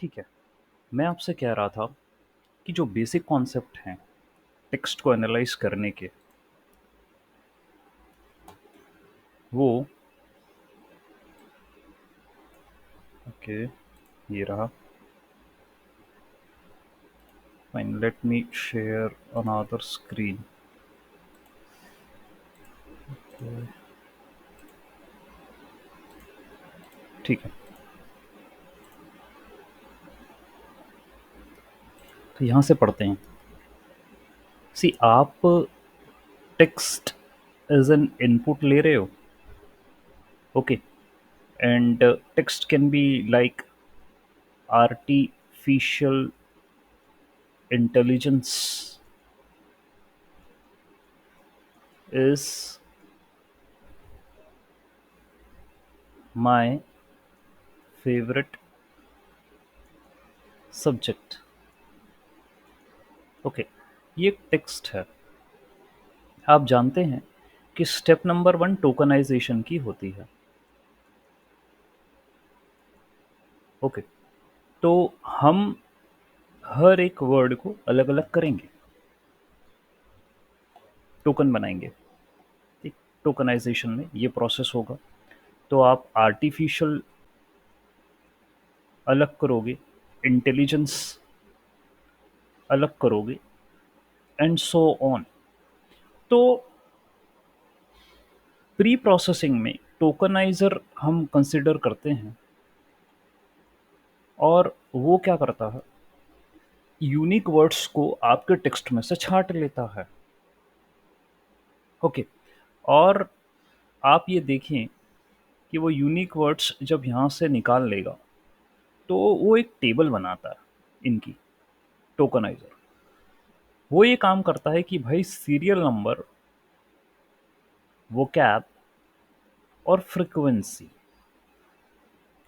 ठीक है। मैं आपसे कह रहा था कि जो बेसिक कॉन्सेप्ट हैं टेक्स्ट को एनालाइज करने के, वो ओके, ये रहा। Fine, let me share another screen. ठीक है, तो यहाँ से पढ़ते हैं। सी, आप टेक्स्ट एज एन इनपुट ले रहे हो, okay, and text can be like artificial intelligence is my favorite subject। Okay, ये एक टेक्स्ट है। आप जानते हैं कि स्टेप नंबर 1 टोकनाइजेशन की होती है। ओके, तो हम हर एक वर्ड को अलग अलग करेंगे, टोकन बनाएंगे। ठीक, टोकनाइजेशन में ये प्रोसेस होगा। तो आप आर्टिफिशियल अलग करोगे, इंटेलिजेंस अलग करोगे, एंड सो ऑन। तो प्री प्रोसेसिंग में टोकनाइजर हम कंसिडर करते हैं, और वो क्या करता है, यूनिक वर्ड्स को आपके टेक्स्ट में से छांट लेता है। ओके, और आप ये देखें कि वो यूनिक वर्ड्स जब यहाँ से निकाल लेगा तो वो एक टेबल बनाता है इनकी, टोकनाइजर। वो ये काम करता है कि भाई सीरियल नंबर, वोकैब और फ्रीक्वेंसी,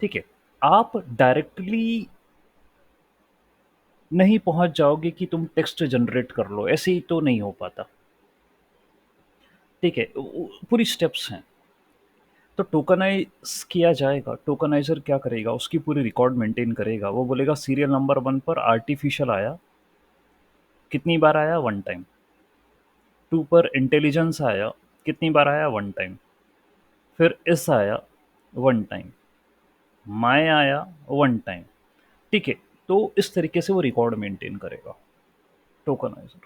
ठीक है, आप डायरेक्टली नहीं पहुंच जाओगे कि तुम टेक्स्ट जनरेट कर लो, ऐसे ही तो नहीं हो पाता। ठीक है, पूरी स्टेप्स हैं। तो टोकनाइज किया जाएगा, टोकनाइजर क्या करेगा, उसकी पूरी रिकॉर्ड मेंटेन करेगा। वो बोलेगा सीरियल नंबर 1 पर आर्टिफिशियल आया, कितनी बार आया, 1 टाइम। 2 पर इंटेलिजेंस आया, कितनी बार आया, 1 टाइम। फिर इस आया, 1 टाइम। माय आया, 1 टाइम। ठीक है, तो इस तरीके से वो रिकॉर्ड मेंटेन करेगा टोकनाइजर।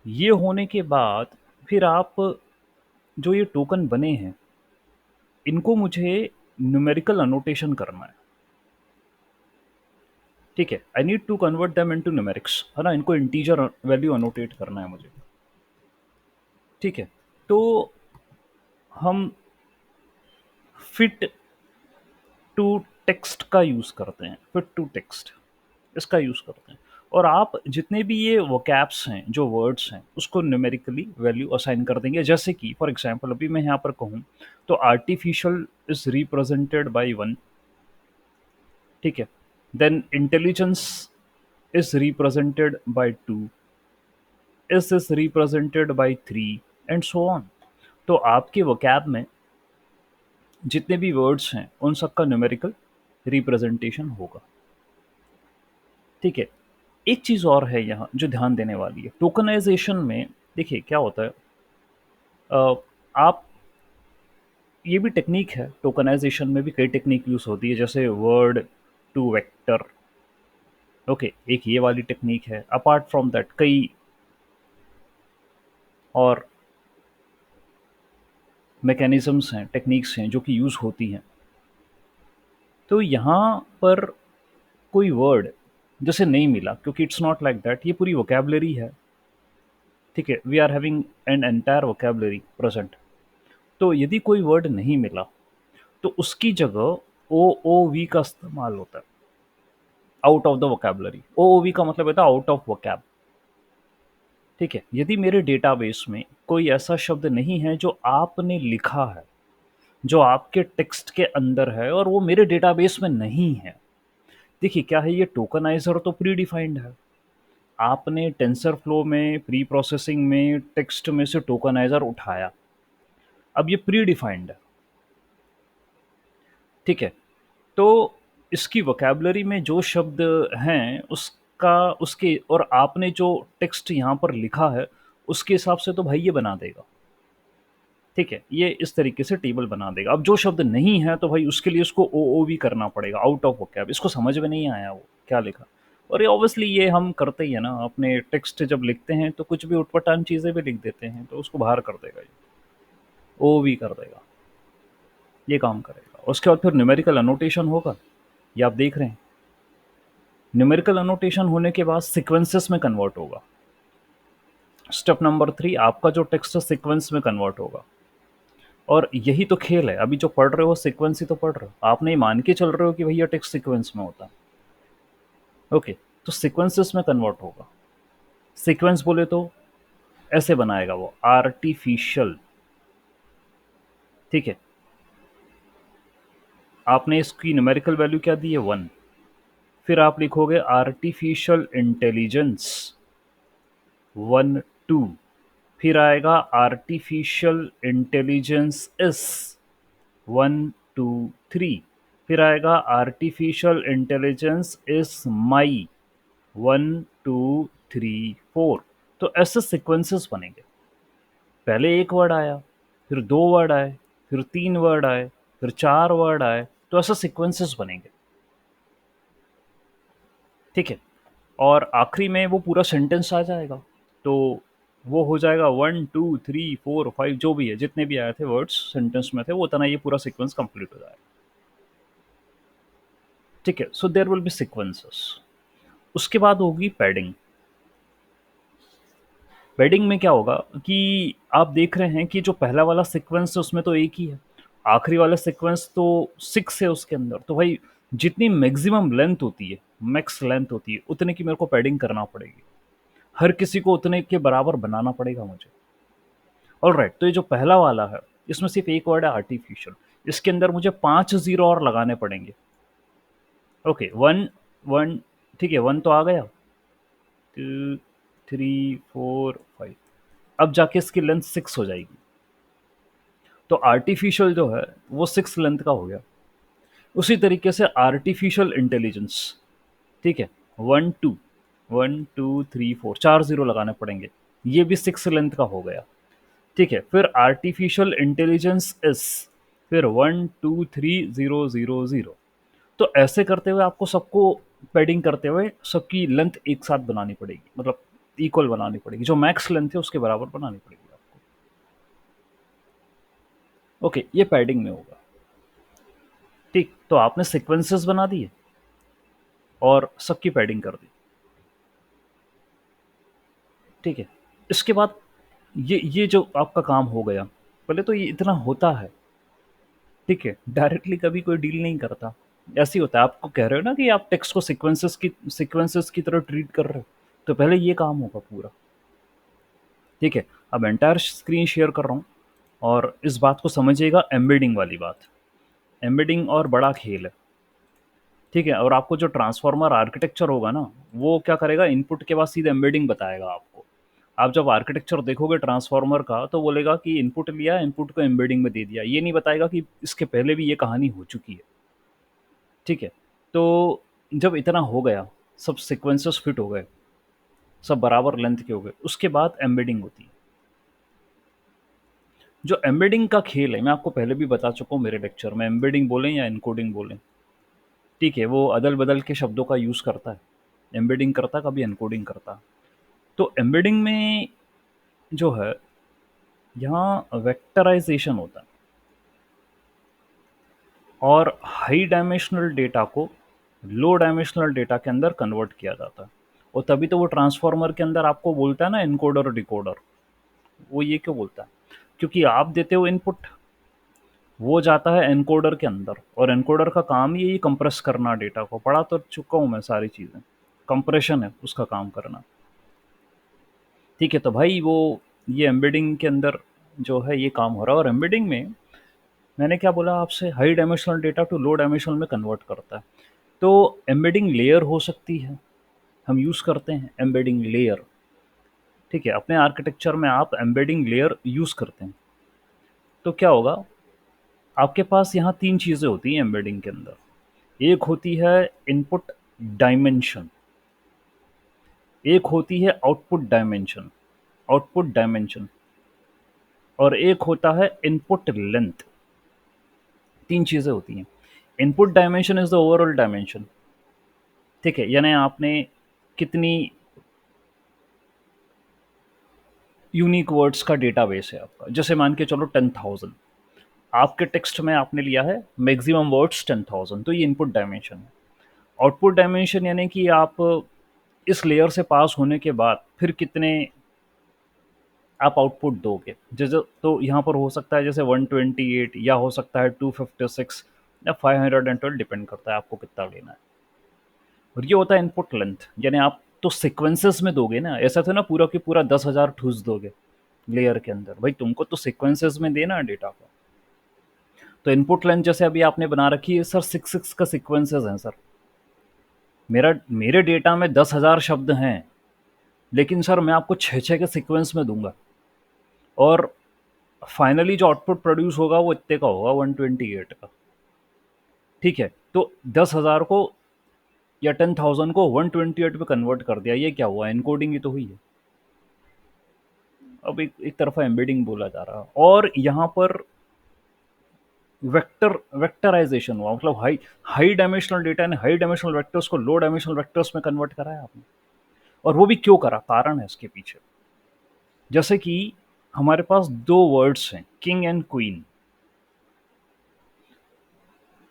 ये होने के बाद फिर आप, जो ये टोकन बने हैं, इनको मुझे न्यूमेरिकल अनोटेशन करना है। ठीक है, I need to convert them into numerics, है ना, इनको इंटीजर वैल्यू अनोटेट करना है मुझे। ठीक है, तो हम फिट टू टेक्स्ट का यूज करते हैं, फिट टू टेक्स्ट इसका यूज करते हैं। और आप जितने भी ये वोकैब्स हैं, जो वर्ड्स हैं, उसको न्यूमेरिकली वैल्यू असाइन कर देंगे। जैसे कि फॉर एग्जांपल अभी मैं यहाँ पर कहूँ तो आर्टिफिशियल इज रिप्रेजेंटेड बाय 1, ठीक है, then intelligence is represented by 2, is represented by 3, and so on। तो आपके vocab में जितने भी वर्ड्स हैं उन सबका न्यूमेरिकल रिप्रेजेंटेशन होगा। ठीक है, एक चीज़ और है यहाँ जो ध्यान देने वाली है टोकनाइजेशन में। देखिए क्या होता है, आप, ये भी टेक्निक है, टोकनाइजेशन में भी कई टेक्निक यूज़ होती है, जैसे वर्ड टू वेक्टर। ओके, एक ये वाली टेक्निक है। अपार्ट फ्रॉम दैट कई और मैकेनिज़म्स हैं, टेक्निक्स हैं जो कि यूज़ होती हैं। तो यहाँ पर कोई वर्ड जैसे नहीं मिला, क्योंकि इट्स नॉट लाइक दैट, ये पूरी वोकैबुलरी है। ठीक है, we are having an entire vocabulary present. तो यदि कोई वर्ड नहीं मिला तो उसकी जगह ओ ओ वी का इस्तेमाल होता है, out of the vocabulary. O O V का मतलब होता है आउट ऑफ वोकैब। ठीक है, यदि मेरे डेटाबेस में कोई ऐसा शब्द नहीं है जो आपने लिखा है, जो आपके टेक्स्ट के अंदर है और वो मेरे डेटाबेस में नहीं है। देखिए क्या है, ये टोकनाइजर तो प्री डिफाइंड है। आपने टेंसर फ्लो में, प्री प्रोसेसिंग में टेक्स्ट में से टोकनाइजर उठाया, अब ये प्री डिफाइंड है। ठीक है, तो इसकी वोकैब्युलरी में जो शब्द हैं उसका उसके और आपने जो टेक्स्ट यहाँ पर लिखा है उसके हिसाब से तो भाई ये बना देगा। ठीक है, ये इस तरीके से टेबल बना देगा। अब जो शब्द नहीं है तो भाई उसके लिए उसको ओ भी करना पड़ेगा, आउट ऑफ वोकैब। इसको समझ में नहीं आया वो क्या लिखा। और ये ऑब्वियसली ये हम करते ही है ना, अपने टेक्स्ट जब लिखते हैं तो कुछ भी उटपटांग चीज़ें भी लिख देते हैं, तो उसको बाहर कर देगा ये, ओ भी कर देगा, ये काम करेगा। उसके बाद फिर न्यूमेरिकल अनोटेशन होगा, ये आप देख रहे हैं। न्यूमेरिकल अनोटेशन होने के बाद सीक्वेंसेस में कन्वर्ट होगा। स्टेप नंबर 3, आपका जो टेक्स्ट है सीक्वेंस में कन्वर्ट होगा। और यही तो खेल है, अभी जो पढ़ रहे हो सीक्वेंस ही तो पढ़ रहे हो, आप नहीं मान के चल रहे हो कि भैया टेक्स्ट सीक्वेंस में होता है। ओके, तो सीक्वेंसेस में कन्वर्ट होगा। सीक्वेंस बोले तो ऐसे बनाएगा वो, आर्टिफिशियल। ठीक है, आपने इसकी न्यूमेरिकल वैल्यू क्या दी है, 1। फिर आप लिखोगे आर्टिफिशियल इंटेलिजेंस 1 2। फिर आएगा आर्टिफिशियल इंटेलिजेंस इस 1 2 3। फिर आएगा आर्टिफिशियल इंटेलिजेंस इस माई 1 2 3 4। तो ऐसे सीक्वेंसेस बनेंगे। पहले एक वर्ड आया, फिर 2 वर्ड आए, फिर 3 वर्ड आए, फिर 4 वर्ड आए, तो ऐसे सीक्वेंसेस बनेंगे। ठीक है, और आखिरी में वो पूरा सेंटेंस आ जाएगा। तो वो हो जाएगा 1 2 3 4 5, जो भी है, जितने भी आए थे वर्ड्स सेंटेंस में थे, वो उतना ये पूरा सीक्वेंस कंप्लीट हो जाएगा। ठीक है, so there will be sequences. उसके बाद होगी पैडिंग। पैडिंग में क्या होगा कि आप देख रहे हैं कि जो पहला वाला सीक्वेंस है उसमें तो एक ही है, आखिरी वाला सीक्वेंस तो 6 है उसके अंदर। तो भाई जितनी मैक्सिमम लेंथ होती है, मैक्स लेंथ होती है, उतने की मेरे को पैडिंग करना पड़ेगी। हर किसी को उतने के बराबर बनाना पड़ेगा मुझे। ऑलराइट, तो ये जो पहला वाला है इसमें सिर्फ एक वर्ड है आर्टिफिशियल, इसके अंदर मुझे 5 जीरो और लगाने पड़ेंगे। ओके, 1 1, ठीक है, 1 तो आ गया, 2 3 4 5। अब जाके इसकी लेंथ 6 हो जाएगी। तो आर्टिफिशियल जो है वो 6 लेंथ का हो गया। उसी तरीके से आर्टिफिशियल इंटेलिजेंस, ठीक है, 1 2 1 2 3 4, 4 जीरो लगाने पड़ेंगे, ये भी 6 लेंथ का हो गया। ठीक है, फिर आर्टिफिशियल इंटेलिजेंस इस, फिर 1 2 3 0 0 0। तो ऐसे करते हुए आपको सबको पैडिंग करते हुए सबकी लेंथ एक साथ बनानी पड़ेगी, मतलब इक्वल बनानी पड़ेगी, जो मैक्स लेंथ है उसके बराबर बनानी पड़ेगी आपको। ओके, ये पैडिंग में होगा। ठीक, तो आपने सीक्वेंसेस बना दिए और सबकी पैडिंग कर दी। ठीक है, इसके बाद ये जो आपका काम हो गया, पहले तो ये इतना होता है। ठीक है, डायरेक्टली कभी कोई डील नहीं करता, ऐसे ही होता है। आपको कह रहे हो ना कि आप टेक्स्ट को सीक्वेंसेस की तरह ट्रीट कर रहे हो, तो पहले ये काम होगा पूरा। ठीक है, अब एंटायर स्क्रीन शेयर कर रहा हूँ और इस बात को समझिएगा, एम्बेडिंग वाली बात। एम्बेडिंग और बड़ा खेल है। ठीक है, और आपको जो ट्रांसफार्मर आर्किटेक्चर होगा ना, वो क्या करेगा, इनपुट के बाद सीधे एम्बेडिंग बताएगा आपको। आप जब आर्किटेक्चर देखोगे ट्रांसफार्मर का तो बोलेगा कि इनपुट लिया, इनपुट को एम्बेडिंग में दे दिया, ये नहीं बताएगा कि इसके पहले भी ये कहानी हो चुकी है। ठीक है, तो जब इतना हो गया, सब सीक्वेंसेस फिट हो गए, सब बराबर लेंथ के हो गए, उसके बाद एम्बेडिंग होती है। जो एम्बेडिंग का खेल है, मैं आपको पहले भी बता चुका हूँ मेरे लेक्चर में, एम्बेडिंग बोलें या इनकोडिंग बोलें, ठीक है, वो अदल बदल के शब्दों का यूज़ करता है। एम्बेडिंग करता, कभी एनकोडिंग करता। तो एम्बेडिंग में जो है, यहाँ वेक्टराइजेशन होता है और हाई डायमेंशनल डेटा को लो डायमेंशनल डेटा के अंदर कन्वर्ट किया जाता है। और तभी तो वो ट्रांसफार्मर के अंदर आपको बोलता है ना इनकोडर और डिकोडर। वो ये क्यों बोलता है, क्योंकि आप देते हो इनपुट, वो जाता है एनकोडर के अंदर, और एनकोडर का काम ही कंप्रेस करना डेटा को। पढ़ा तो चुका हूँ मैं सारी चीज़ें, कंप्रेशन है उसका काम करना। ठीक है, तो भाई वो ये एम्बेडिंग के अंदर जो है ये काम हो रहा है। और एम्बेडिंग में मैंने क्या बोला आपसे, high dimensional data to low dimensional में कन्वर्ट करता है। तो एम्बेडिंग लेयर हो सकती है, हम यूज़ करते हैं एम्बेडिंग लेयर। ठीक है, अपने आर्किटेक्चर में आप एम्बेडिंग लेयर यूज़ करते हैं। तो क्या होगा, आपके पास यहाँ 3 चीज़ें होती हैं एम्बेडिंग के अंदर। एक होती है इनपुट डायमेंशन, एक होती है आउटपुट डायमेंशन, और एक होता है इनपुट लेंथ। तीन चीजें होती हैं। Input dimension is the overall dimension, ठीक है, यानी आपने कितनी यूनिक वर्ड्स का डेटाबेस है आपका, जैसे मान के चलो 10,000, आपके टेक्स्ट में आपने लिया है मैक्सिमम वर्ड्स 10,000, तो ये इनपुट डायमेंशन है। आउटपुट डायमेंशन यानी कि आप इस लेयर से पास होने के बाद फिर कितने आप आउटपुट दोगे। जैसे तो यहाँ पर हो सकता है जैसे 128, या हो सकता है 256, या 512, डिपेंड करता है आपको कितना लेना है। और ये होता है इनपुट लेंथ, यानी आप तो सीक्वेंसेस में दोगे ना, ऐसा तो ना पूरा की पूरा 10,000 ठूस दोगे लेयर के अंदर, भाई तुमको तो सीक्वेंसेस में देना है डेटा को। तो इनपुट लेंथ जैसे अभी आपने बना रखी है सर, 6 का सीक्वेंसेस हैं सर, मेरे डेटा में 10,000 शब्द हैं, लेकिन सर मैं आपको 6 के सीक्वेंस में दूंगा, और फाइनली जो आउटपुट प्रोड्यूस होगा वो इतने का होगा, 128 का। ठीक है, तो 10,000 को या 10,000 को 128 में कन्वर्ट कर दिया, ये क्या हुआ, इनकोडिंग ही तो हुई है। अब एक तरफा एम्बेडिंग बोला जा रहा है, और यहाँ पर वेक्टराइजेशन हुआ, मतलब हाई डायमेंशनल डेटा ने हाई डायमेंशनल वेक्टर्स को लो डायमेंशनल वेक्टर्स में कन्वर्ट करा है आपने। और वो भी क्यों करा, कारण है इसके पीछे। जैसे कि हमारे पास दो वर्ड्स हैं, किंग एंड क्वीन,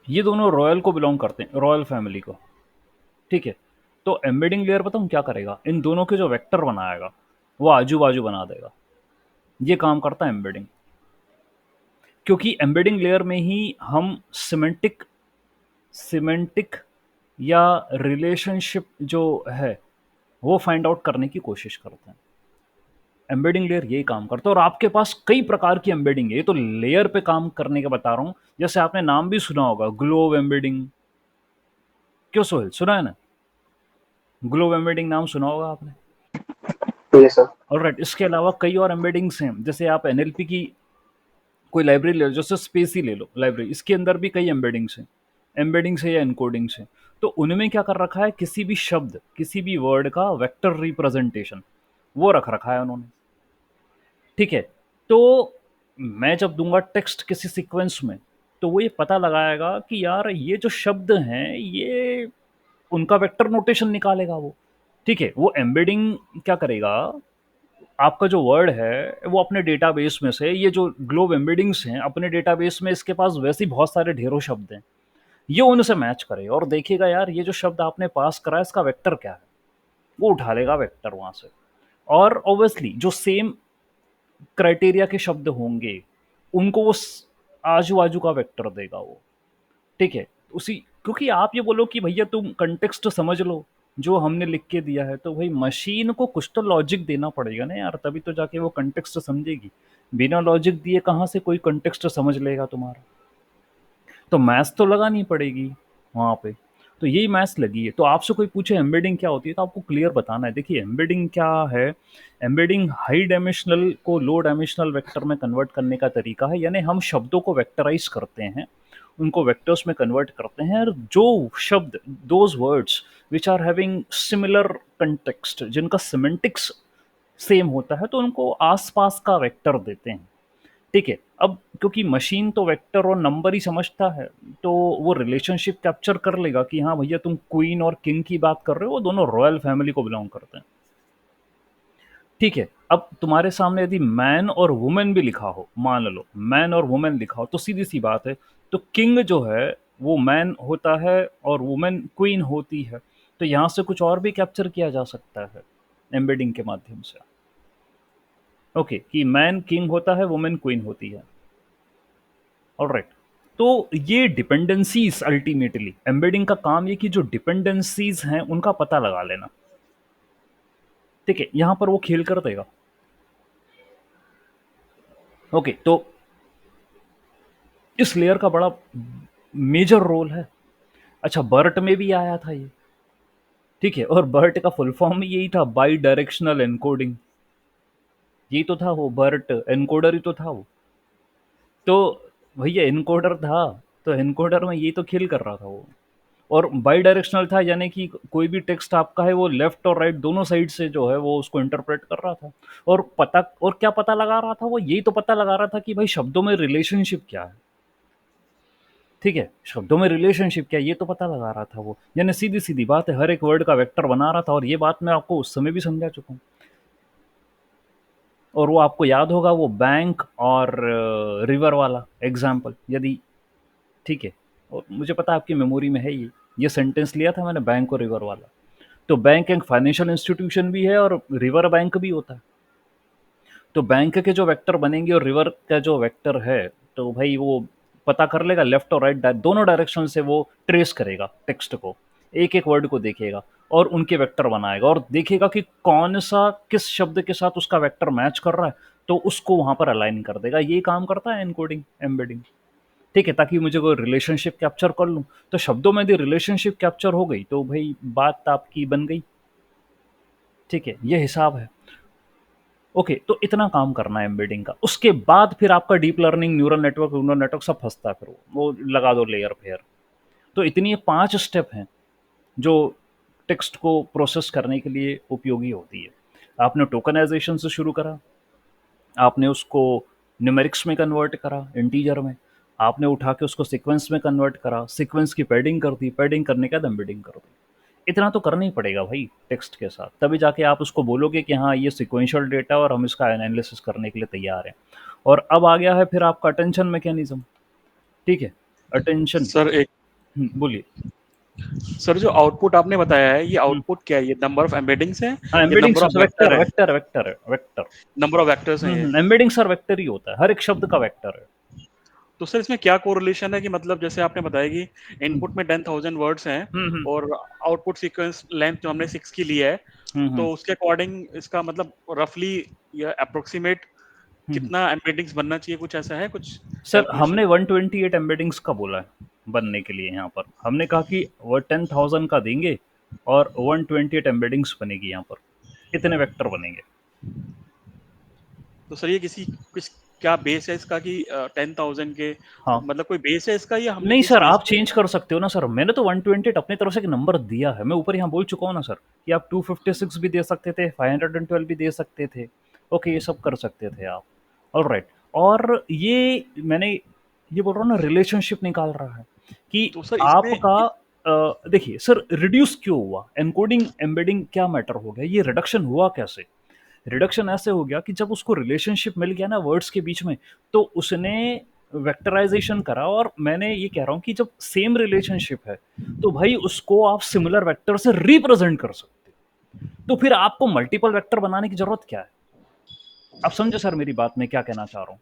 ये दोनों रॉयल को बिलोंग करते हैं, रॉयल फैमिली को। ठीक है, तो एम्बेडिंग लेयर बताऊँ क्या करेगा, इन दोनों के जो वेक्टर बनाएगा वो आजू बाजू बना देगा। ये काम करता है एम्बेडिंग, क्योंकि एम्बेडिंग लेयर में ही हम सिमेंटिक या रिलेशनशिप जो है वो फाइंड आउट करने की कोशिश करते हैं। एम्बेडिंग लेयर यही काम करता है, और आपके पास कई प्रकार की एम्बेडिंग है, ये तो लेयर पे काम करने का बता रहा हूँ। जैसे आपने नाम भी सुना होगा, ग्लोव एम्बेडिंग, क्यों सोहेल, सुना है ना, ग्लोव एम्बेडिंग नाम सुना होगा आपने। Yes sir. ऑलराइट, इसके अलावा कई और एम्बेडिंग्स हैं, जैसे आप एनएलपी की कोई लाइब्रेरी ले लो, जैसे स्पेस ही ले लो लाइब्रेरी, इसके अंदर भी कई एम्बेडिंग्स है या इनकोडिंग्स हैं। तो उनमें क्या कर रखा है, किसी भी शब्द, किसी भी वर्ड का वेक्टर रिप्रेजेंटेशन वो रख रखा है उन्होंने। ठीक है, तो मैं जब दूंगा टेक्स्ट किसी सीक्वेंस में, तो वो ये पता लगाएगा कि यार ये जो शब्द हैं ये उनका वेक्टर नोटेशन निकालेगा वो। ठीक है, वो एम्बेडिंग क्या करेगा, आपका जो वर्ड है वो अपने डेटाबेस में से, ये जो ग्लोब एम्बेडिंग्स हैं अपने डेटाबेस में, इसके पास वैसे ही बहुत सारे ढेरों शब्द हैं, ये उनसे मैच करेगा और देखेगा यार ये जो शब्द आपने पास करा है इसका वेक्टर क्या है, वो उठा लेगा वेक्टर वहां से। और ऑब्वियसली जो सेम क्राइटेरिया के शब्द होंगे उनको वो आजू बाजू का वेक्टर देगा वो। ठीक है, उसी, क्योंकि आप ये बोलो कि भैया तुम कंटेक्स्ट समझ लो जो हमने लिख के दिया है, तो भाई मशीन को कुछ तो लॉजिक देना पड़ेगा ना यार, तभी तो जाके वो कंटेक्स्ट समझेगी। बिना लॉजिक दिए कहाँ से कोई कंटेक्स्ट समझ लेगा तुम्हारा, तो मैथ्स तो लगानी पड़ेगी वहाँ पे। तो यही मैथ्स लगी है। तो आपसे कोई पूछे एम्बेडिंग क्या होती है, तो आपको क्लियर बताना है। देखिए एम्बेडिंग क्या है, एम्बेडिंग हाई डायमेंशनल को लो डायमेंशनल वेक्टर में कन्वर्ट करने का तरीका है, यानी हम शब्दों को वेक्टराइज करते हैं, उनको वेक्टर्स में कन्वर्ट करते हैं, और जो शब्द, those words which are having similar context, जिनका सिमेंटिक्स सेम होता है, तो उनको आसपास का वेक्टर देते हैं। ठीक है, अब क्योंकि मशीन तो वेक्टर और नंबर ही समझता है, तो वो रिलेशनशिप कैप्चर कर लेगा कि हाँ भैया तुम क्वीन और किंग की बात कर रहे हो, वो दोनों रॉयल फैमिली को बिलोंग करते हैं। ठीक है, अब तुम्हारे सामने यदि मैन और वुमेन भी लिखा हो, मान लो मैन और वुमेन लिखा हो, तो सीधी सी बात है, तो किंग जो है वो मैन होता है और वुमेन क्वीन होती है। तो यहां से कुछ और भी कैप्चर किया जा सकता है एम्बेडिंग के माध्यम से। ओके, कि मैन किंग होता है, वुमेन क्वीन होती है। ऑलराइट, तो ये डिपेंडेंसीज, अल्टीमेटली एम्बेडिंग का काम ये कि जो डिपेंडेंसीज हैं उनका पता लगा लेना। ठीक है, यहां पर वो खेल कर देगा। ओके, तो इस लेयर का बड़ा मेजर रोल है। अच्छा, बर्ट में भी आया था ये। ठीक है, और बर्ट का फुल फॉर्म यही था, बाई डायरेक्शनल एनकोडिंग, यही तो था वो, बर्ट एनकोडर ही तो था वो। तो भैया एनकोडर था, तो एनकोडर में यही तो खेल कर रहा था वो। और बाई डायरेक्शनल था, यानी कि कोई भी टेक्स्ट आपका है वो लेफ्ट और राइट दोनों साइड से जो है वो उसको इंटरप्रेट कर रहा था। और क्या पता लगा रहा था वो, यही तो पता लगा रहा था कि भाई शब्दों में रिलेशनशिप क्या है। ठीक है, शब्दों में रिलेशनशिप क्या है ये तो पता लगा रहा था वो, यानी सीधी सीधी बात है, हर एक वर्ड का वेक्टर बना रहा था। और ये बात मैं आपको उस समय भी समझा चुका हूँ। और वो आपको याद होगा, वो बैंक और रिवर वाला एग्जाम्पल, यदि ठीक है, और मुझे पता है आपकी मेमोरी में है ये सेंटेंस लिया था मैंने, बैंक और रिवर वाला। तो बैंक एक फाइनेंशियल इंस्टीट्यूशन भी है और रिवर बैंक भी होता है। तो बैंक के जो वेक्टर बनेंगे और रिवर का जो वेक्टर है, तो भाई वो पता कर लेगा लेफ्ट और राइट दोनों डायरेक्शन से, वो ट्रेस करेगा टेक्स्ट को, एक एक वर्ड को देखेगा और उनके वेक्टर बनाएगा और देखेगा कि कौन सा किस शब्द के साथ उसका वेक्टर मैच कर रहा है, तो उसको वहां पर अलाइन कर देगा। ये काम करता है एनकोडिंग एम्बेडिंग। ठीक है, ताकि मुझे कोई रिलेशनशिप कैप्चर कर लूँ। तो शब्दों में यदि रिलेशनशिप कैप्चर हो गई तो भाई बात आपकी बन गई। ठीक है, ये हिसाब है। ओके, तो इतना काम करना है एम्बेडिंग का। उसके बाद फिर आपका डीप लर्निंग, न्यूरल नेटवर्क सब फंसता है, फिर वो लगा दो लेयर फेयर। तो इतनी ये 5 स्टेप हैं जो टेक्स्ट को प्रोसेस करने के लिए उपयोगी होती है। आपने टोकनाइजेशन से शुरू करा, आपने उसको न्यूमेरिक्स में कन्वर्ट करा, इंटीजर में। आपने उठा के उसको सीक्वेंस में कन्वर्ट करा, सीक्वेंस की पैडिंग कर दी, पैडिंग करने के बाद एम्बेडिंग कर दी। इतना तो करना ही पड़ेगा भाई टेक्स्ट के साथ, तभी जाके आप उसको बोलोगे कि हाँ ये सिक्वेंशियल डेटा और हम इसका एनालिसिस करने के लिए तैयार हैं। और अब आ गया है फिर आपका अटेंशन मैकेनिज्म। ठीक है, अटेंशन। सर एक बोलिए। सर जो आउटपुट आपने बताया है, ये हम्म, आउटपुट क्या है? ये नंबर ऑफ एम्बेडिंग्स है हाँ, या embedding number of sir vector vector है, है? वेक्टर वेक्टर है, वेक्टर। नंबर ऑफ वेक्टर्स हैं ये। एम्बेडिंग सर वेक्टर ही होता है, हर एक शब्द का वेक्टर है। तो सर इसमें क्या कोरिलेशन है कि मतलब जैसे आपने बताया कि हम्म इनपुट में 10,000 वर्ड्स हैं हम्म और आउटपुट सीक्वेंस लेंथ जो हमने 6 की ली है, हम्म हम्म तो उसके अकॉर्डिंग इसका मतलब रफली या अप्रोक्सीमेट हम्म। कितना एम्बेडिंग्स बनना चाहिए? कुछ ऐसा है, कुछ सर कैलकुलेशन? हमने 128 एम्बेडिंग्स का बोला है बनने के लिए। यहाँ पर हमने कहा कि वो 10,000 का देंगे और 128 एम्बेडिंग्स बनेगी यहाँ पर, इतने वेक्टर बनेंगे। तो सर ये किसी कुछ क्या बेस है इसका कि 10,000 के हाँ, मतलब कोई बेस है इसका या हमने नहीं किस सर, बेस आप पे? चेंज कर सकते हो ना सर। मैंने तो 128 अपनी तरफ से एक नंबर दिया है, मैं ऊपर यहाँ बोल चुका हूँ ना सर, कि आप 256 भी दे सकते थे, 512 भी दे सकते थे। ओके, ये सब कर सकते थे आप। All right. और ये मैंने ये बोल रहा हूँ ना, रिलेशनशिप निकाल रहा है कि तो सर इसमें आपका देखिए सर, रिड्यूस क्यों हुआ, एनकोडिंग एम्बेडिंग क्या मैटर हो गया, ये रिडक्शन हुआ कैसे। रिडक्शन ऐसे हो गया कि जब उसको रिलेशनशिप मिल गया ना वर्ड्स के बीच में, तो उसने वेक्टराइजेशन करा। और मैंने ये कह रहा हूँ कि जब सेम रिलेशनशिप है तो भाई उसको आप सिमिलर वेक्टर से रिप्रेजेंट कर सकते हो। तो फिर आपको मल्टीपल वेक्टर बनाने की जरूरत क्या है। आप समझे सर मेरी बात में क्या कहना चाह रहा हूँ।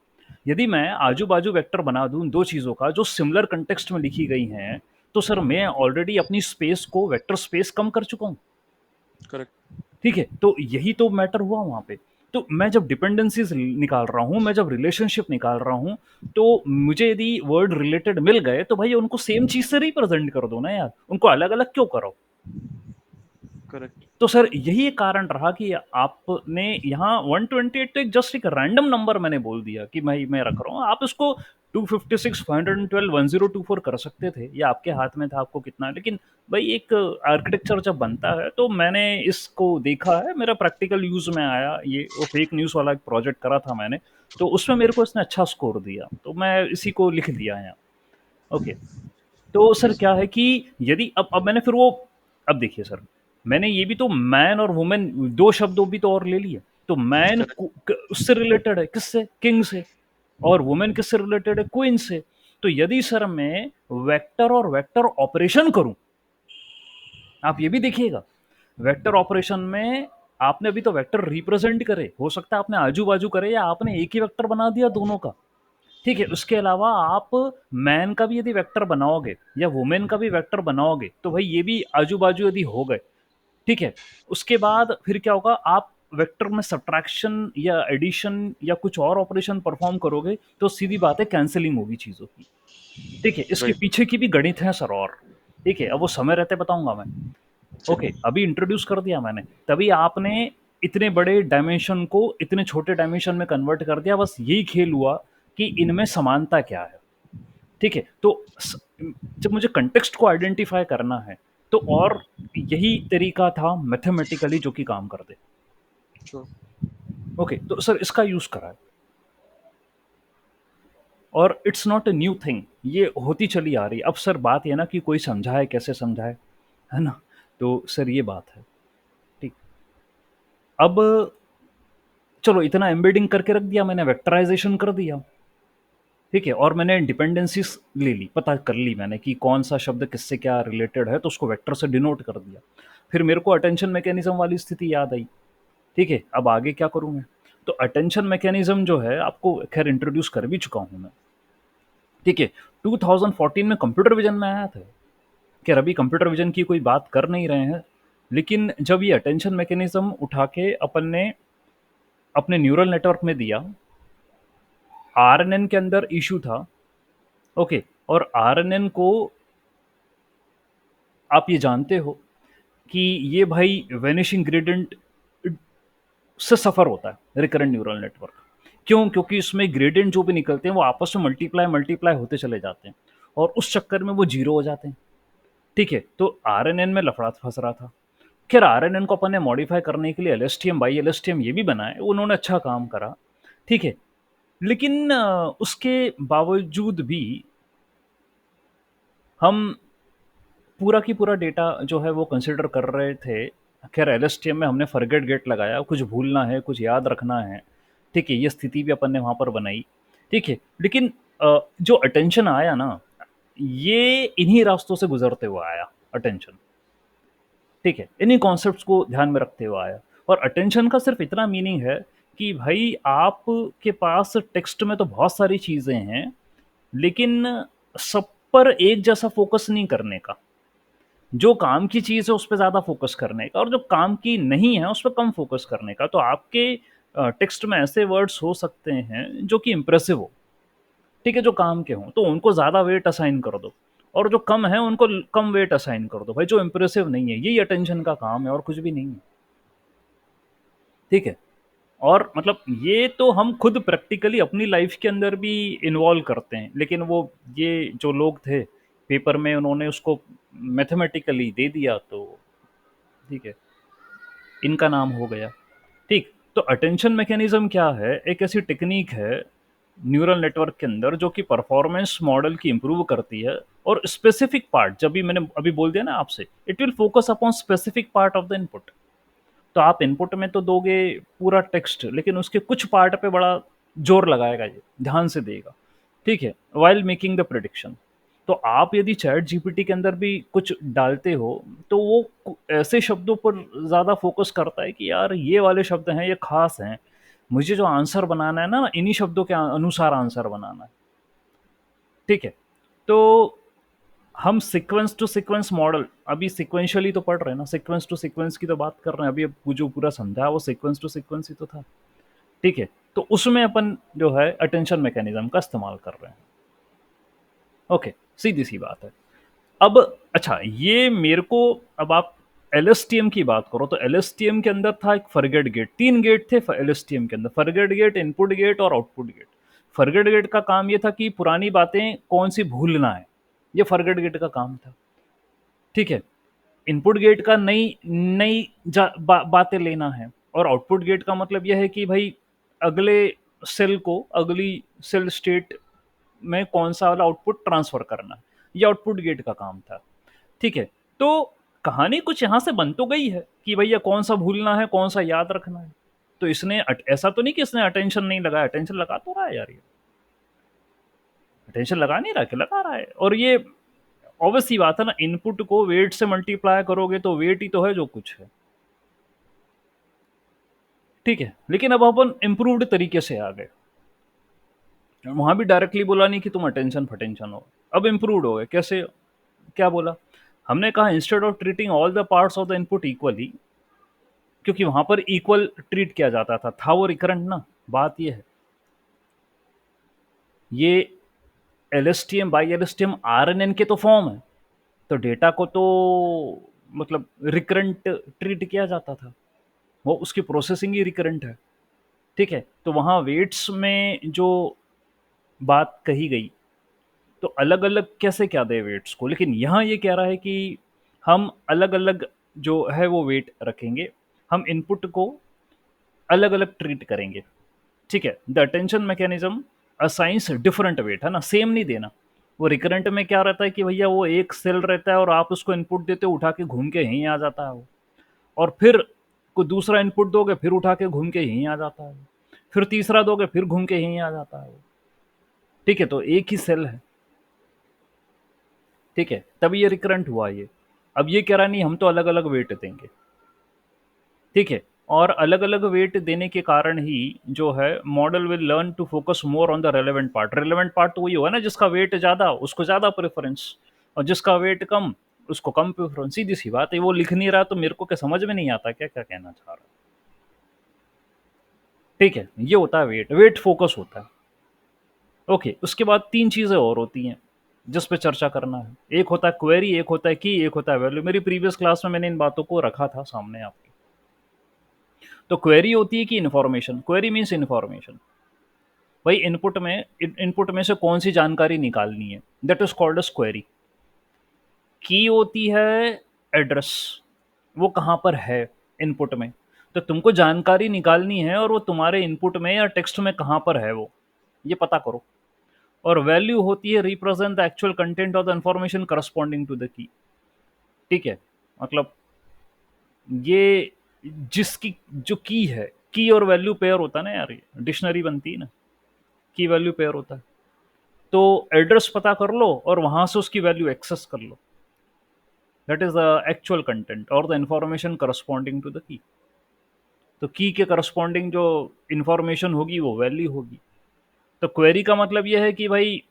यदि मैं आजू बाजू वेक्टर बना दूं दो चीजों का जो सिमिलर कंटेक्स्ट में लिखी गई हैं, तो सर मैं ऑलरेडी अपनी स्पेस को, वेक्टर स्पेस कम कर चुका हूं। करेक्ट। ठीक है, तो यही तो मैटर हुआ वहां पे। तो मैं जब डिपेंडेंसीज निकाल रहा हूं, मैं जब रिलेशनशिप निकाल रहा हूं, तो मुझे यदि वर्ड रिलेटेड मिल गए तो भाई उनको सेम चीज से रिप्रेजेंट कर दो ना यार, उनको अलग अलग क्यों करो। करेक्ट। तो सर यही एक कारण रहा कि आपने यहाँ 128 तो एक जस्ट एक रैंडम नंबर मैंने बोल दिया कि मैं रख रहा हूँ, आप इसको 256, 512, 1024 कर सकते थे, ये आपके हाथ में था आपको कितना। लेकिन भाई एक आर्किटेक्चर जब बनता है तो मैंने इसको देखा है, मेरा प्रैक्टिकल यूज में आया। ये वो फेक न्यूज वाला एक प्रोजेक्ट करा था मैंने, तो उसमें मेरे को इसने अच्छा स्कोर दिया, तो मैं इसी को लिख दिया यहाँ। ओके, तो जी सर सर। क्या है कि यदि अब मैंने फिर वो, अब देखिए सर, मैंने ये भी तो मैन और वुमेन दो शब्दों भी तो और ले लिए। तो मैन करेक्ट। उससे रिलेटेड है किससे, किंग से। और वुमेन किससे रिलेटेड है, क्वीन से। तो यदि सर मैं वेक्टर और वेक्टर ऑपरेशन करूं, आप ये भी देखिएगा, वेक्टर ऑपरेशन में आपने अभी तो वेक्टर रिप्रेजेंट करे, हो सकता है आपने आजू बाजू करे या आपने एक ही वेक्टर बना दिया दोनों का। ठीक है, उसके अलावा आप मैन का भी यदि वेक्टर बनाओगे या वुमेन का भी वेक्टर बनाओगे तो भाई ये भी आजू बाजू यदि हो गए। ठीक है, उसके बाद फिर क्या होगा, आप वेक्टर में सब्ट्रैक्शन या एडिशन या कुछ और ऑपरेशन परफॉर्म करोगे तो सीधी बात है कैंसिलिंग होगी चीजों की। ठीक है, इसके राइट। पीछे की भी गणित है सर। और ठीक है, अब वो समय रहते बताऊंगा मैं। ओके, चलिए। अभी इंट्रोड्यूस कर दिया मैंने, तभी आपने इतने बड़े डायमेंशन को इतने छोटे डायमेंशन में कन्वर्ट कर दिया। बस यही खेल हुआ कि इनमें समानता क्या है। ठीक है, तो जब मुझे कंटेक्स्ट को आइडेंटिफाई करना है, तो और यही तरीका था मैथमेटिकली जो कि काम कर दे। Sure. ओके, तो सर इसका यूज करा है, और it's not a new thing, ये होती चली आ रही है। अब सर बात ये ना कि कोई समझाए, कैसे समझाए, है ना? तो सर ये बात है। ठीक। अब चलो, इतना एम्बेडिंग करके रख दिया मैंने, वेक्टराइजेशन कर दिया, ठीक है, और मैंने डिपेंडेंसीज ले ली, पता कर ली मैंने कि कौन सा शब्द किससे क्या रिलेटेड है, तो उसको वेक्टर से डिनोट कर दिया। फिर मेरे को अटेंशन मैकेनिज्म वाली स्थिति याद आई। ठीक है, अब आगे क्या करूं मैं? तो अटेंशन मैकेनिज्म जो है, आपको खैर इंट्रोड्यूस कर भी चुका हूं मैं। ठीक है, 2014 में कंप्यूटर विजन में आया था। खैर अभी कंप्यूटर विजन की कोई बात कर नहीं रहे हैं, लेकिन जब ये अटेंशन मैकेनिज्म उठा के अपन ने अपने न्यूरल नेटवर्क में दिया, आरएनएन के अंदर इशू था। ओके, और आरएनएन को आप ये जानते हो कि ये भाई वेनिशिंग ग्रेडियंट से सफ़र होता है रिकरेंट न्यूरल नेटवर्क। क्यों? क्योंकि इसमें ग्रेडियंट जो भी निकलते हैं वो आपस में मल्टीप्लाई मल्टीप्लाई होते चले जाते हैं, और उस चक्कर में वो जीरो हो जाते हैं। ठीक है, तो आरएनएन में लफड़ा फंस रहा था। खैर आरएनएन को अपन ने मॉडिफाई करने के लिए एलएसटीएम बाई एलएसटीएम ये भी बनाए, उन्होंने अच्छा काम करा। ठीक है, लेकिन उसके बावजूद भी हम पूरा की पूरा डेटा जो है वो कंसिडर कर रहे थे। खैर एलएसटीएम में हमने फॉरगेट गेट लगाया, कुछ भूलना है, कुछ याद रखना है। ठीक है, ये स्थिति भी अपन ने वहाँ पर बनाई। ठीक है, लेकिन जो अटेंशन आया ना, ये इन्हीं रास्तों से गुजरते हुए आया अटेंशन। ठीक है, इन्हीं कॉन्सेप्ट्स को ध्यान में रखते हुए आया। और अटेंशन का सिर्फ इतना मीनिंग है कि भाई आपके पास टेक्स्ट में तो बहुत सारी चीज़ें हैं, लेकिन सब पर एक जैसा फोकस नहीं करने का। जो काम की चीज़ है उस पे ज़्यादा फोकस करने का, और जो काम की नहीं है उस पे कम फोकस करने का। तो आपके टेक्स्ट में ऐसे वर्ड्स हो सकते हैं जो कि इम्प्रेसिव हो, ठीक है, जो काम के हों, तो उनको ज़्यादा वेट असाइन कर दो, और जो कम है उनको कम वेट असाइन कर दो भाई, जो इम्प्रेसिव नहीं है। यही अटेंशन का काम है, और कुछ भी नहीं है। ठीक है, और मतलब ये तो हम खुद प्रैक्टिकली अपनी लाइफ के अंदर भी इन्वॉल्व करते हैं, लेकिन वो ये जो लोग थे पेपर में, उन्होंने उसको मैथमेटिकली दे दिया, तो ठीक है, इनका नाम हो गया। ठीक, तो अटेंशन मैकेनिज्म क्या है? एक ऐसी टेक्निक है न्यूरल नेटवर्क के अंदर जो कि परफॉर्मेंस मॉडल की इंप्रूव करती है, और स्पेसिफिक पार्ट, जब भी मैंने अभी बोल दिया ना आपसे, it will focus upon specific part of the input. तो आप इनपुट में तो दोगे पूरा टेक्स्ट, लेकिन उसके कुछ पार्ट पे बड़ा जोर लगाएगा, ये ध्यान से देगा। ठीक है, वाइल मेकिंग द प्रिडिक्शन। तो आप यदि चैट जीपीटी के अंदर भी कुछ डालते हो, तो वो ऐसे शब्दों पर ज़्यादा फोकस करता है कि यार ये वाले शब्द हैं, ये खास हैं, मुझे जो आंसर बनाना है ना, इन्हीं शब्दों के अनुसार आंसर बनाना है। ठीक है, तो हम सीक्वेंस टू सीक्वेंस मॉडल अभी सीक्वेंशियली तो पढ़ रहे हैं ना, सीक्वेंस टू सीक्वेंस की तो बात कर रहे हैं अभी। अब जो पूरा समझा वो सीक्वेंस टू सीक्वेंस ही तो था। ठीक है, तो उसमें अपन जो है अटेंशन मैकेनिज्म का इस्तेमाल कर रहे हैं। ओके, सीधी सी बात है। अब अच्छा, ये मेरे को, अब आप एलएसटीएम की बात करो, तो एलएसटीएम के अंदर था एक फॉरगेट गेट। 3 गेट थे एलएसटीएम के अंदर, फॉरगेट गेट, इनपुट गेट और आउटपुट गेट। फॉरगेट गेट का काम ये था कि पुरानी बातें कौन सी भूलना है, ये फॉरगेट गेट का काम था। ठीक है, इनपुट गेट का नई नई बातें लेना है, और आउटपुट गेट का मतलब यह है कि भाई अगले सेल को, अगली सेल स्टेट में कौन सा वाला आउटपुट ट्रांसफर करना है। ये आउटपुट गेट का काम था। ठीक है, तो कहानी कुछ यहाँ से बन तो गई है कि भैया कौन सा भूलना है, कौन सा याद रखना है। तो इसने ऐसा तो नहीं कि इसने अटेंशन नहीं लगाया, अटेंशन लगा तो रहा है यार, ये अटेंशन लगा नहीं रहा कि लगा रहा है। और ये ऑब्वियस सी बात है ना, इनपुट को वेट से मल्टीप्लाई करोगे तो वेट ही तो है जो कुछ है। ठीक है, लेकिन अब अपन इम्प्रूव्ड तरीके से आ गए, वहां भी डायरेक्टली बोला नहीं कि तुम अटेंशन फटेंशन हो, अब इम्प्रूव्ड हो गए। कैसे? क्या बोला हमने? कहा instead of treating all the parts of the input equally, क्योंकि वहां पर इक्वल ट्रीट किया जाता था वो रिकरेंट ना। बात ये है, ये एलएसटीएम बाई एलएसटीएम आरएनएन के तो फॉर्म है, तो डेटा को तो मतलब रिकरेंट ट्रीट किया जाता था, वो उसकी प्रोसेसिंग ही रिकरेंट है। ठीक है, तो वहाँ वेट्स में जो बात कही गई, तो अलग अलग कैसे क्या दे वेट्स को, लेकिन यहाँ ये कह रहा है कि हम अलग अलग जो है वो वेट रखेंगे, हम इनपुट को अलग अलग ट्रीट करेंगे। ठीक है, the attention mechanism assigns different weight, है ना, सेम नहीं देना। वो रिकरेंट में क्या रहता है कि भैया वो एक सेल रहता है और आप उसको इनपुट देते हो, उठा के घूम के यहीं आ जाता है वो, और फिर कोई दूसरा इनपुट दोगे फिर उठा के घूम के यहीं आ जाता है वो, फिर तीसरा दोगे फिर घूम के यहीं आ जाता है वो। ठीक है, तो एक ही सेल है। ठीक है, तब ये रिकरेंट हुआ ये। अब ये कह रहा नहीं हम तो अलग अलग वेट देंगे। ठीक है, और अलग अलग वेट देने के कारण ही जो है model will learn to focus more on the relevant part. Relevant part तो वही होगा ना, जिसका वेट ज़्यादा उसको ज़्यादा प्रेफरेंस, और जिसका वेट कम उसको कम प्रेफरेंस। सीधी सी बात है, वो लिख नहीं रहा तो मेरे को क्या समझ में नहीं आता क्या क्या कहना चाह रहा है। ठीक है, ये होता है वेट, वेट फोकस होता है। ओके, उसके बाद तीन चीज़ें और होती हैं जिस पे चर्चा करना है। एक होता है क्वेरी, एक होता है की, एक होता है वैल्यू। मेरी प्रीवियस क्लास में मैंने इन बातों को रखा था सामने आपके। तो क्वेरी होती है कि इन्फॉर्मेशन, क्वेरी मीन्स इन्फॉर्मेशन, भाई इनपुट में से कौन सी जानकारी निकालनी है, that is called as query. Key होती है एड्रेस, वो कहाँ पर है इनपुट में, तो तुमको जानकारी निकालनी है और वो तुम्हारे इनपुट में या टेक्स्ट में कहाँ पर है वो, ये पता करो। और वैल्यू होती है represent the actual content of the information corresponding to the key. ठीक है, मतलब ये जिसकी जो की है, की और वैल्यू पेयर होता है ना यार, ये डिक्शनरी बनती है ना, की वैल्यू पेयर होता है। तो एड्रेस पता कर लो और वहां से उसकी वैल्यू एक्सेस कर लो, that is the actual content और the information corresponding to the key. तो की के करस्पॉन्डिंग जो इंफॉर्मेशन होगी वो वैल्यू होगी। तो क्वेरी का मतलब ये है कि भाई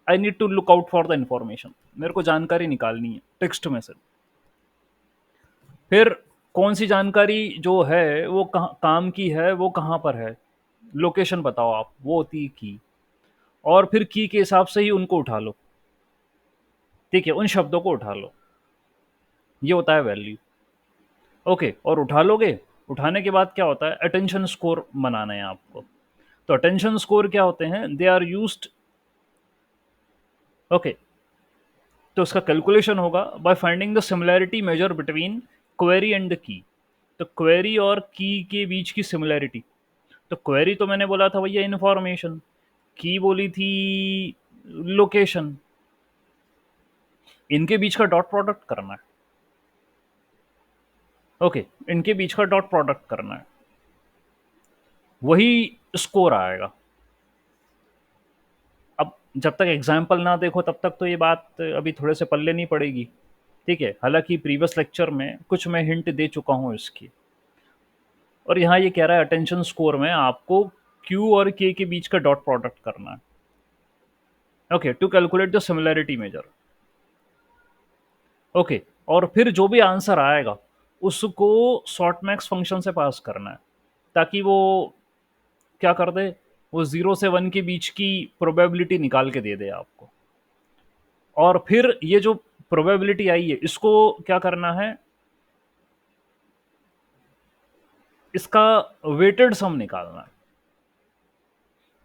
I need to look out for the information, मेरे को जानकारी निकालनी है टेक्स्ट में से। फिर कौन सी जानकारी जो है वो काम की है, वो कहाँ पर है, लोकेशन बताओ आप, वो होती है की। और फिर की के हिसाब से ही उनको उठा लो। ठीक है, उन शब्दों को उठा लो, ये होता है वैल्यू। ओके, और उठा लोगे, उठाने के बाद क्या होता है, अटेंशन स्कोर बनाना है आपको। तो अटेंशन स्कोर क्या होते हैं, दे आर यूज्ड। ओके, तो उसका कैलकुलेशन होगा by finding the similarity measure between query and the key. तो क्वेरी और की के बीच की सिमिलैरिटी। तो क्वेरी तो मैंने बोला था भैया इन्फॉर्मेशन, की बोली थी लोकेशन, इनके बीच का डॉट प्रोडक्ट करना है। ओके, इनके बीच का डॉट प्रोडक्ट करना है, वही स्कोर आएगा। अब जब तक एग्जाम्पल ना देखो तब तक तो ये बात अभी थोड़े से पल्ले नहीं पड़ेगी। ठीक है, हालांकि प्रीवियस लेक्चर में कुछ मैं हिंट दे चुका हूँ इसकी। और यहाँ ये कह रहा है अटेंशन स्कोर में आपको क्यू और के बीच का डॉट प्रोडक्ट करना है। Okay, to calculate the similarity measure. Okay, और फिर जो भी आंसर आएगा उसको शॉर्टमैक्स फंक्शन से पास करना है, ताकि वो क्या कर दे, वो 0 से 1 के बीच की प्रोबेबिलिटी निकाल के दे दे आपको। और फिर ये जो प्रोबेबिलिटी आई है इसको क्या करना है, इसका वेटेड सम निकालना है।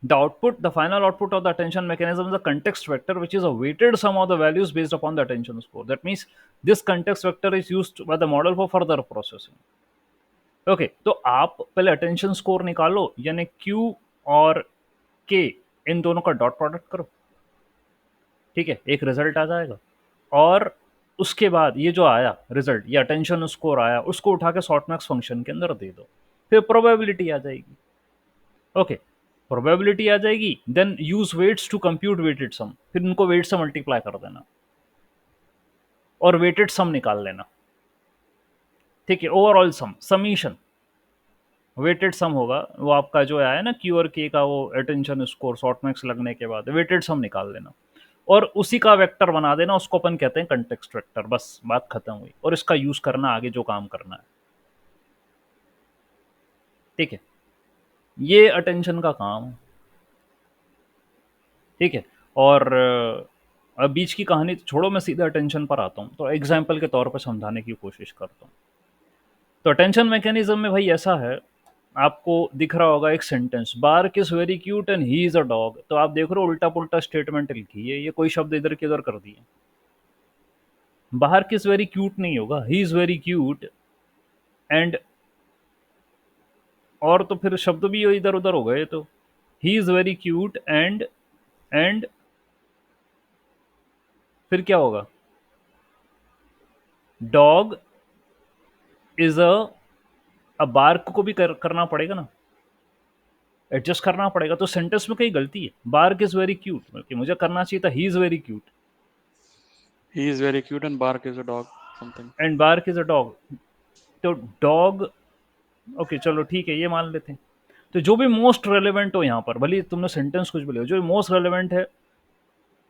The final output of the attention mechanism is a context vector, which is a weighted sum of the values based upon the attention score. That means this context vector is used by the model for further processing. Okay, तो आप पहले attention score निकालो, यानी Q और K इन दोनों का dot product करो। ठीक है, एक रिजल्ट आ जाएगा, और उसके बाद ये जो आया रिजल्ट, ये अटेंशन स्कोर आया, उसको उठा के शॉर्टमैक्स फंक्शन के अंदर दे दो, फिर प्रोबेबिलिटी आ जाएगी। ओके, प्रोबेबिलिटी आ जाएगी, then use weights to compute weighted sum, फिर उनको वेट से मल्टीप्लाई कर देना और वेटेड सम निकाल लेना। ठीक है, ओवरऑल समीशन वेटेड सम होगा, वो आपका जो आया ना क्यू और के का वो अटेंशन स्कोर शॉर्टमैक्स लगने के बाद वेटेड सम निकाल लेना, और उसी का वेक्टर बना देना, उसको अपन कहते हैं कंटेक्स्ट वेक्टर। बस बात खत्म हुई, और इसका यूज करना आगे जो काम करना है। ठीक है, ये अटेंशन का काम है। ठीक है, और अब बीच की कहानी तो छोड़ो, मैं सीधा अटेंशन पर आता हूँ, तो एग्जाम्पल के तौर पर समझाने की कोशिश करता हूँ। तो अटेंशन मैकेनिज्म में भाई ऐसा है आपको दिख रहा होगा एक sentence, bark is very cute and he is a dog, तो आप देख रहे हो उल्टा पुल्टा स्टेटमेंट लिखी है, ये कोई शब्द इधर की उधर कर दिए। बार्क इज वेरी क्यूट नहीं होगा, he is very cute and, और तो फिर शब्द भी इधर उधर हो गए, तो he is very cute and फिर क्या होगा, डॉग इज अ बार्क को भी करना पड़ेगा ना, एडजस्ट करना पड़ेगा, तो सेंटेंस में कहीं गलती है। बार्क इज वेरी क्यूट बल्कि मुझे करना चाहिए था he is very cute He is very cute and Bark is a dog. Something. And Bark is a dog. तो डॉग, ओके चलो ठीक है, ये मान लेते हैं। तो जो भी मोस्ट रेलेवेंट हो यहाँ पर, भले ही तुमने सेंटेंस कुछ भी लिया, जो मोस्ट रेलेवेंट है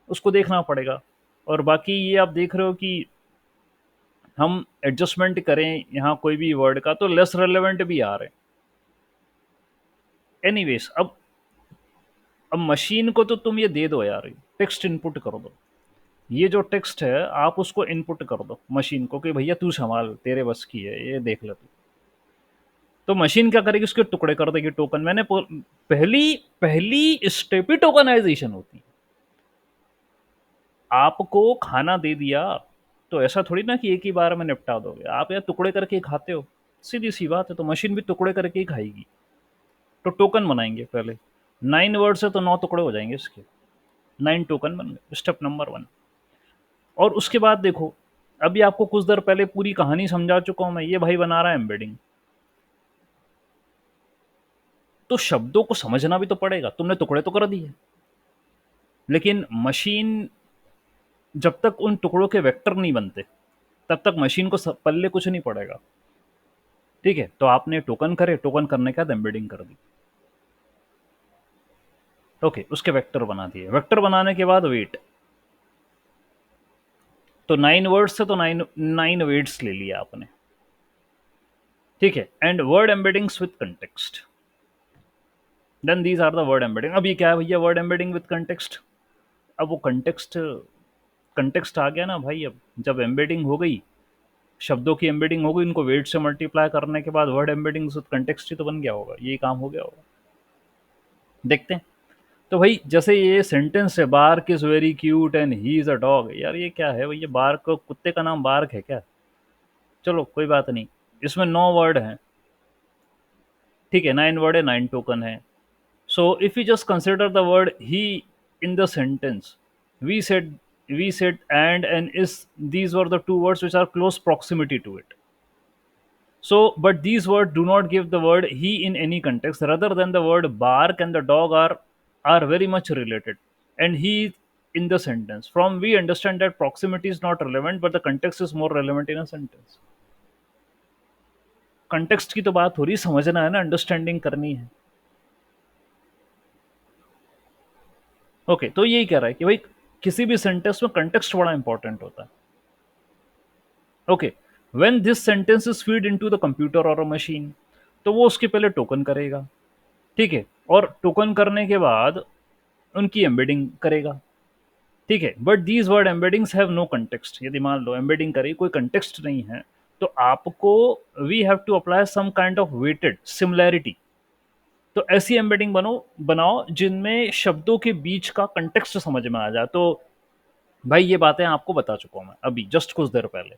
उसको देखना पड़ेगा। और बाकी ये आप देख रहे हो कि हम एडजस्टमेंट करें यहाँ कोई भी वर्ड का तो लेस रेलेवेंट भी आ रहे हैं। एनीवेज, अब मशीन को तो तुम ये दे दो यार, टेक्स्ट इनपुट कर दो, ये जो टेक्स्ट है आप उसको इनपुट कर दो मशीन को कि भैया तू संभाल, तेरे बस की है, ये देख ले तू। तो मशीन क्या करेगी, उसके टुकड़े कर देगी टोकन। पहली पहली स्टेप ही टोकनाइजेशन होती है। आपको खाना दे दिया तो ऐसा थोड़ी ना कि एक ही बार में निपटा दोगे, आप यार टुकड़े करके ही खाते हो, सीधी सी बात है। तो मशीन भी टुकड़े करके ही खाएगी, तो टोकन बनाएंगे पहले। 9 वर्ड से तो 9 टुकड़े हो जाएंगे इसके, 9 टोकन बन गए, स्टेप नंबर 1। और उसके बाद देखो, अभी आपको कुछ देर पहले पूरी कहानी समझा चुका हूं मैं, ये भाई बना रहा है एम्बेडिंग, तो शब्दों को समझना भी तो पड़ेगा। तुमने टुकड़े तो कर दिए, लेकिन मशीन जब तक उन टुकड़ों के वेक्टर नहीं बनते तब तक मशीन को पल्ले कुछ नहीं पड़ेगा। ठीक है, तो आपने टोकन करे, टोकन करने के बाद एम्बेडिंग कर दी, ओके, उसके वेक्टर बना दिए। वेक्टर बनाने के बाद वेट, तो 9 वर्ड्स से तो 9 वेट्स ले लिया आपने। ठीक है, and word embeddings with context, then these are the word embedding. अब ये क्या है भैया, वर्ड एम्बेडिंग विद कंटेक्स्ट। अब वो कंटेक्स्ट कंटेक्स्ट आ गया ना भाई। अब जब एम्बेडिंग हो गई, शब्दों की एम्बेडिंग हो गई, उनको वेट से मल्टीप्लाई करने के बाद वर्ड एम्बेडिंग विद कंटेक्स्ट ही तो बन गया होगा, यही काम हो गया होगा। देखते हैं। तो भाई जैसे ये सेंटेंस है, Bark is very cute and he is a dog, यार ये क्या है भैया, बार्क, कुत्ते का नाम बार्क है क्या? चलो कोई बात नहीं, इसमें 9 वर्ड हैं। ठीक है, 9 वर्ड है, 9 टोकन है। So if you just consider the word he in the sentence, we said we said and is, these were the two words which are close proximity to it. So but these words do not give the word he in any context, rather than the word bark and the dog are very much related, and he in the sentence. From we understand that proximity is not relevant, but the context is more relevant in a sentence. Context की तो बात हो रही, समझना है ना, understanding करनी है। ओके, तो यही कह रहा है कि भाई किसी भी सेंटेंस में कंटेक्स्ट बड़ा इंपॉर्टेंट होता है। Okay, when this sentence is feed into the computer और अ मशीन, तो वो उसके पहले टोकन करेगा। ठीक है, और टोकन करने के बाद उनकी एम्बेडिंग करेगा। ठीक है, but these word embeddings have no context. यदि मान लो एम्बेडिंग करी, कोई कंटेक्स्ट नहीं है, तो आपको we have to apply some kind of weighted similarity. तो ऐसी एम्बेडिंग बनाओ जिनमें शब्दों के बीच का कंटेक्स्ट समझ में आ जाए। तो भाई ये बातें आपको बता चुका हूं मैं अभी जस्ट कुछ देर पहले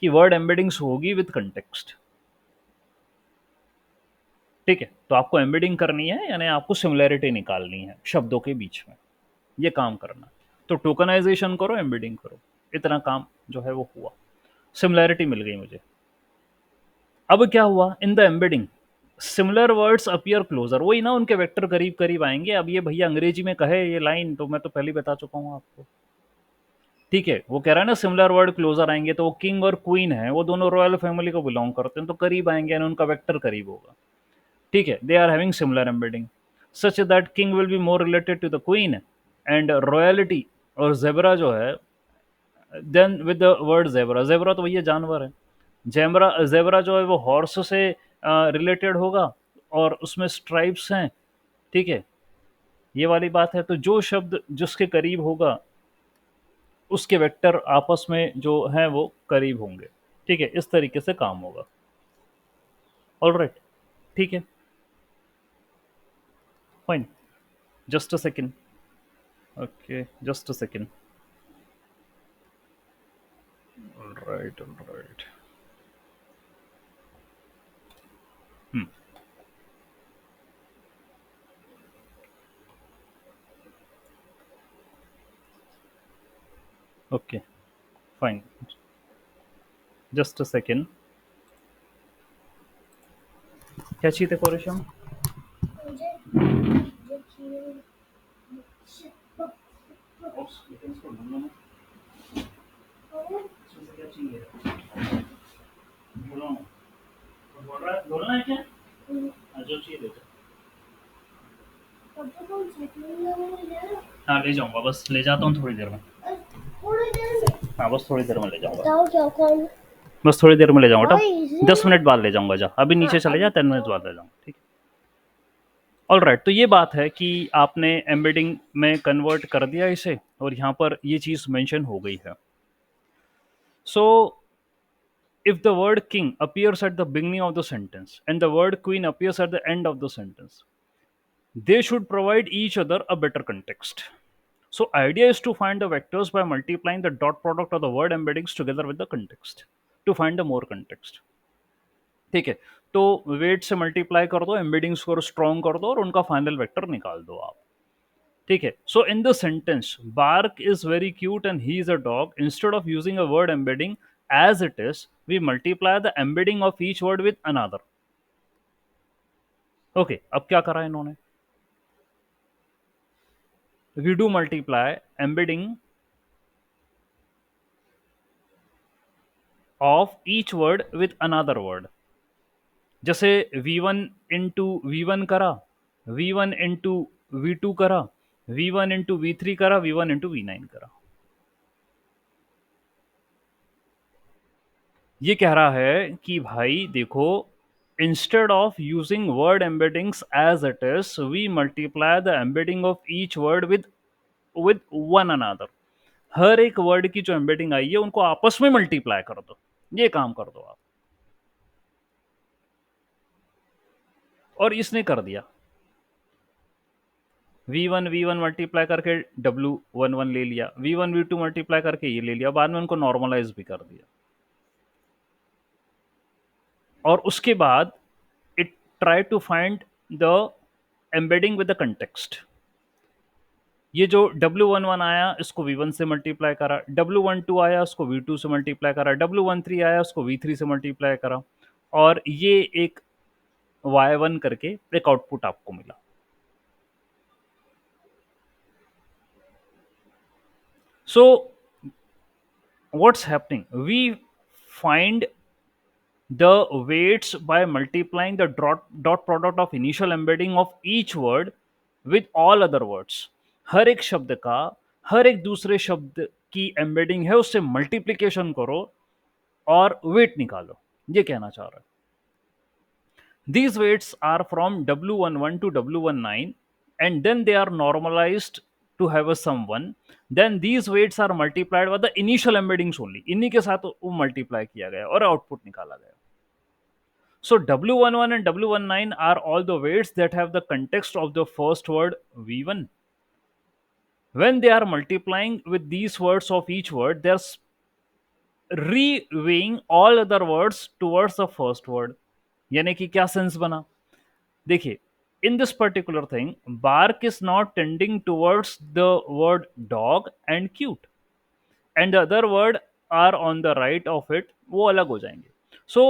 कि वर्ड एम्बेडिंग्स होगी विद कंटेक्स्ट। ठीक है, तो आपको एम्बेडिंग करनी है, यानी आपको सिमिलैरिटी निकालनी है शब्दों के बीच में, ये काम करना। तो टोकनाइजेशन करो, एम्बेडिंग करो, इतना काम जो है वो हुआ। सिमिलैरिटी मिल गई मुझे। अब क्या हुआ in the embedding, similar words appear closer, वही ना, उनके वेक्टर करीब करीब आएंगे। अब ये भैया अंग्रेजी में कहे ये लाइन, तो मैं तो पहले बता चुका हूँ आपको। ठीक है, वो कह रहा है ना सिमिलर वर्ड क्लोजर आएंगे, तो वो किंग और क्वीन है, वो दोनों रॉयल फैमिली को बिलोंग करते हैं, तो करीब आएंगे, यानी उनका वेक्टर करीब होगा। ठीक है, they are having similar embedding such that king will be more related to the queen and royalty और जेबरा जो है, then with the word zebra, zebra तो भैया जानवर है, जेबरा जो है वो हॉर्स से रिलेटेड होगा और उसमें स्ट्राइप्स हैं। ठीक है, ये वाली बात है। तो जो शब्द जिसके करीब होगा उसके वेक्टर आपस में जो हैं वो करीब होंगे। ठीक है, इस तरीके से काम होगा। ऑलराइट, ठीक है। Fine. Just a second. Okay, just a second. All right, all right. Okay, fine. Just a second. क्या चाहिए था कोरेशम? बोलना है क्या? जो चाहिए ले हाँ ले जाऊंगा, बस ले जाता हूँ थोड़ी देर में। हाँ बस थोड़ी देर में ले जाऊंगा, बस थोड़ी देर में ले जाऊंगा। 10 मिनट बाद ले जाऊंगा। जा अभी नीचे चले जा, 10 मिनट बाद ले जाऊंगा। ठीक है, ऑल राइट। तो ये बात है कि आपने एम्बेडिंग में कन्वर्ट कर दिया इसे, और यहाँ पर ये चीज़ मेंशन हो गई है। सो if the word king appears at the beginning of the sentence and the word queen appears at the end of the sentence, they should provide each other a better context. So idea is to find the vectors by multiplying the dot product of the word embeddings together with the context to find the more context. ठीक है, तो wait से multiply कर दो, embeddings को strong कर दो और उनका फाइनल वेक्टर निकाल दो आप। ठीक है, so in the sentence bark is very cute and he is a dog, instead of using a word embedding as it is, we multiply the embedding of each word with another. Okay, अब क्या करा इन्होंने? We do multiply embedding of each word with another word. जैसे v1 into v1 करा, v1 into v2 करा, v1 into v3 करा, v1 into v9 करा। ये कह रहा है कि भाई देखो, instead of using word embeddings as it is, we multiply the embedding of each word with one another. हर एक वर्ड की जो एम्बेडिंग आई है उनको आपस में मल्टीप्लाई कर दो, ये काम कर दो आप। और इसने कर दिया, v1 मल्टीप्लाई करके w11 ले लिया, v1 v2 मल्टीप्लाई करके ये ले लिया, बाद में उनको नॉर्मलाइज भी कर दिया। और उसके बाद it try to find the embedding with the context. ये जो w11 आया इसको v1 से मल्टीप्लाई करा, w12 आया उसको v2 से मल्टीप्लाई करा, w13 आया उसको v3 से मल्टीप्लाई करा, और ये एक y1 करके एक आउटपुट आपको मिला। So what's happening, we find the weights by multiplying the dot product of initial embedding of each word with all other words. हर एक शब्द का हर एक दूसरे शब्द की एम्बेडिंग है, उससे मल्टीप्लीकेशन करो और वेट निकालो, ये कहना चाह रहा है। These weights are from W11 to W19 and then they are normalized to have a sum 1. Then these weights are multiplied with the initial embeddings only. इन्हीं के साथ वो मल्टीप्लाई किया गया और आउटपुट निकाला गया। So W11 and W19 are all the weights that have the context of the first word V1. When they are multiplying with these words of each word, they are re-weighing all other words towards the first word. यानी कि क्या sense बना? देखिए, in this particular thing, bark is not tending towards the word dog and cute, and the other word are on the right of it, वो अलग हो जाएंगे. So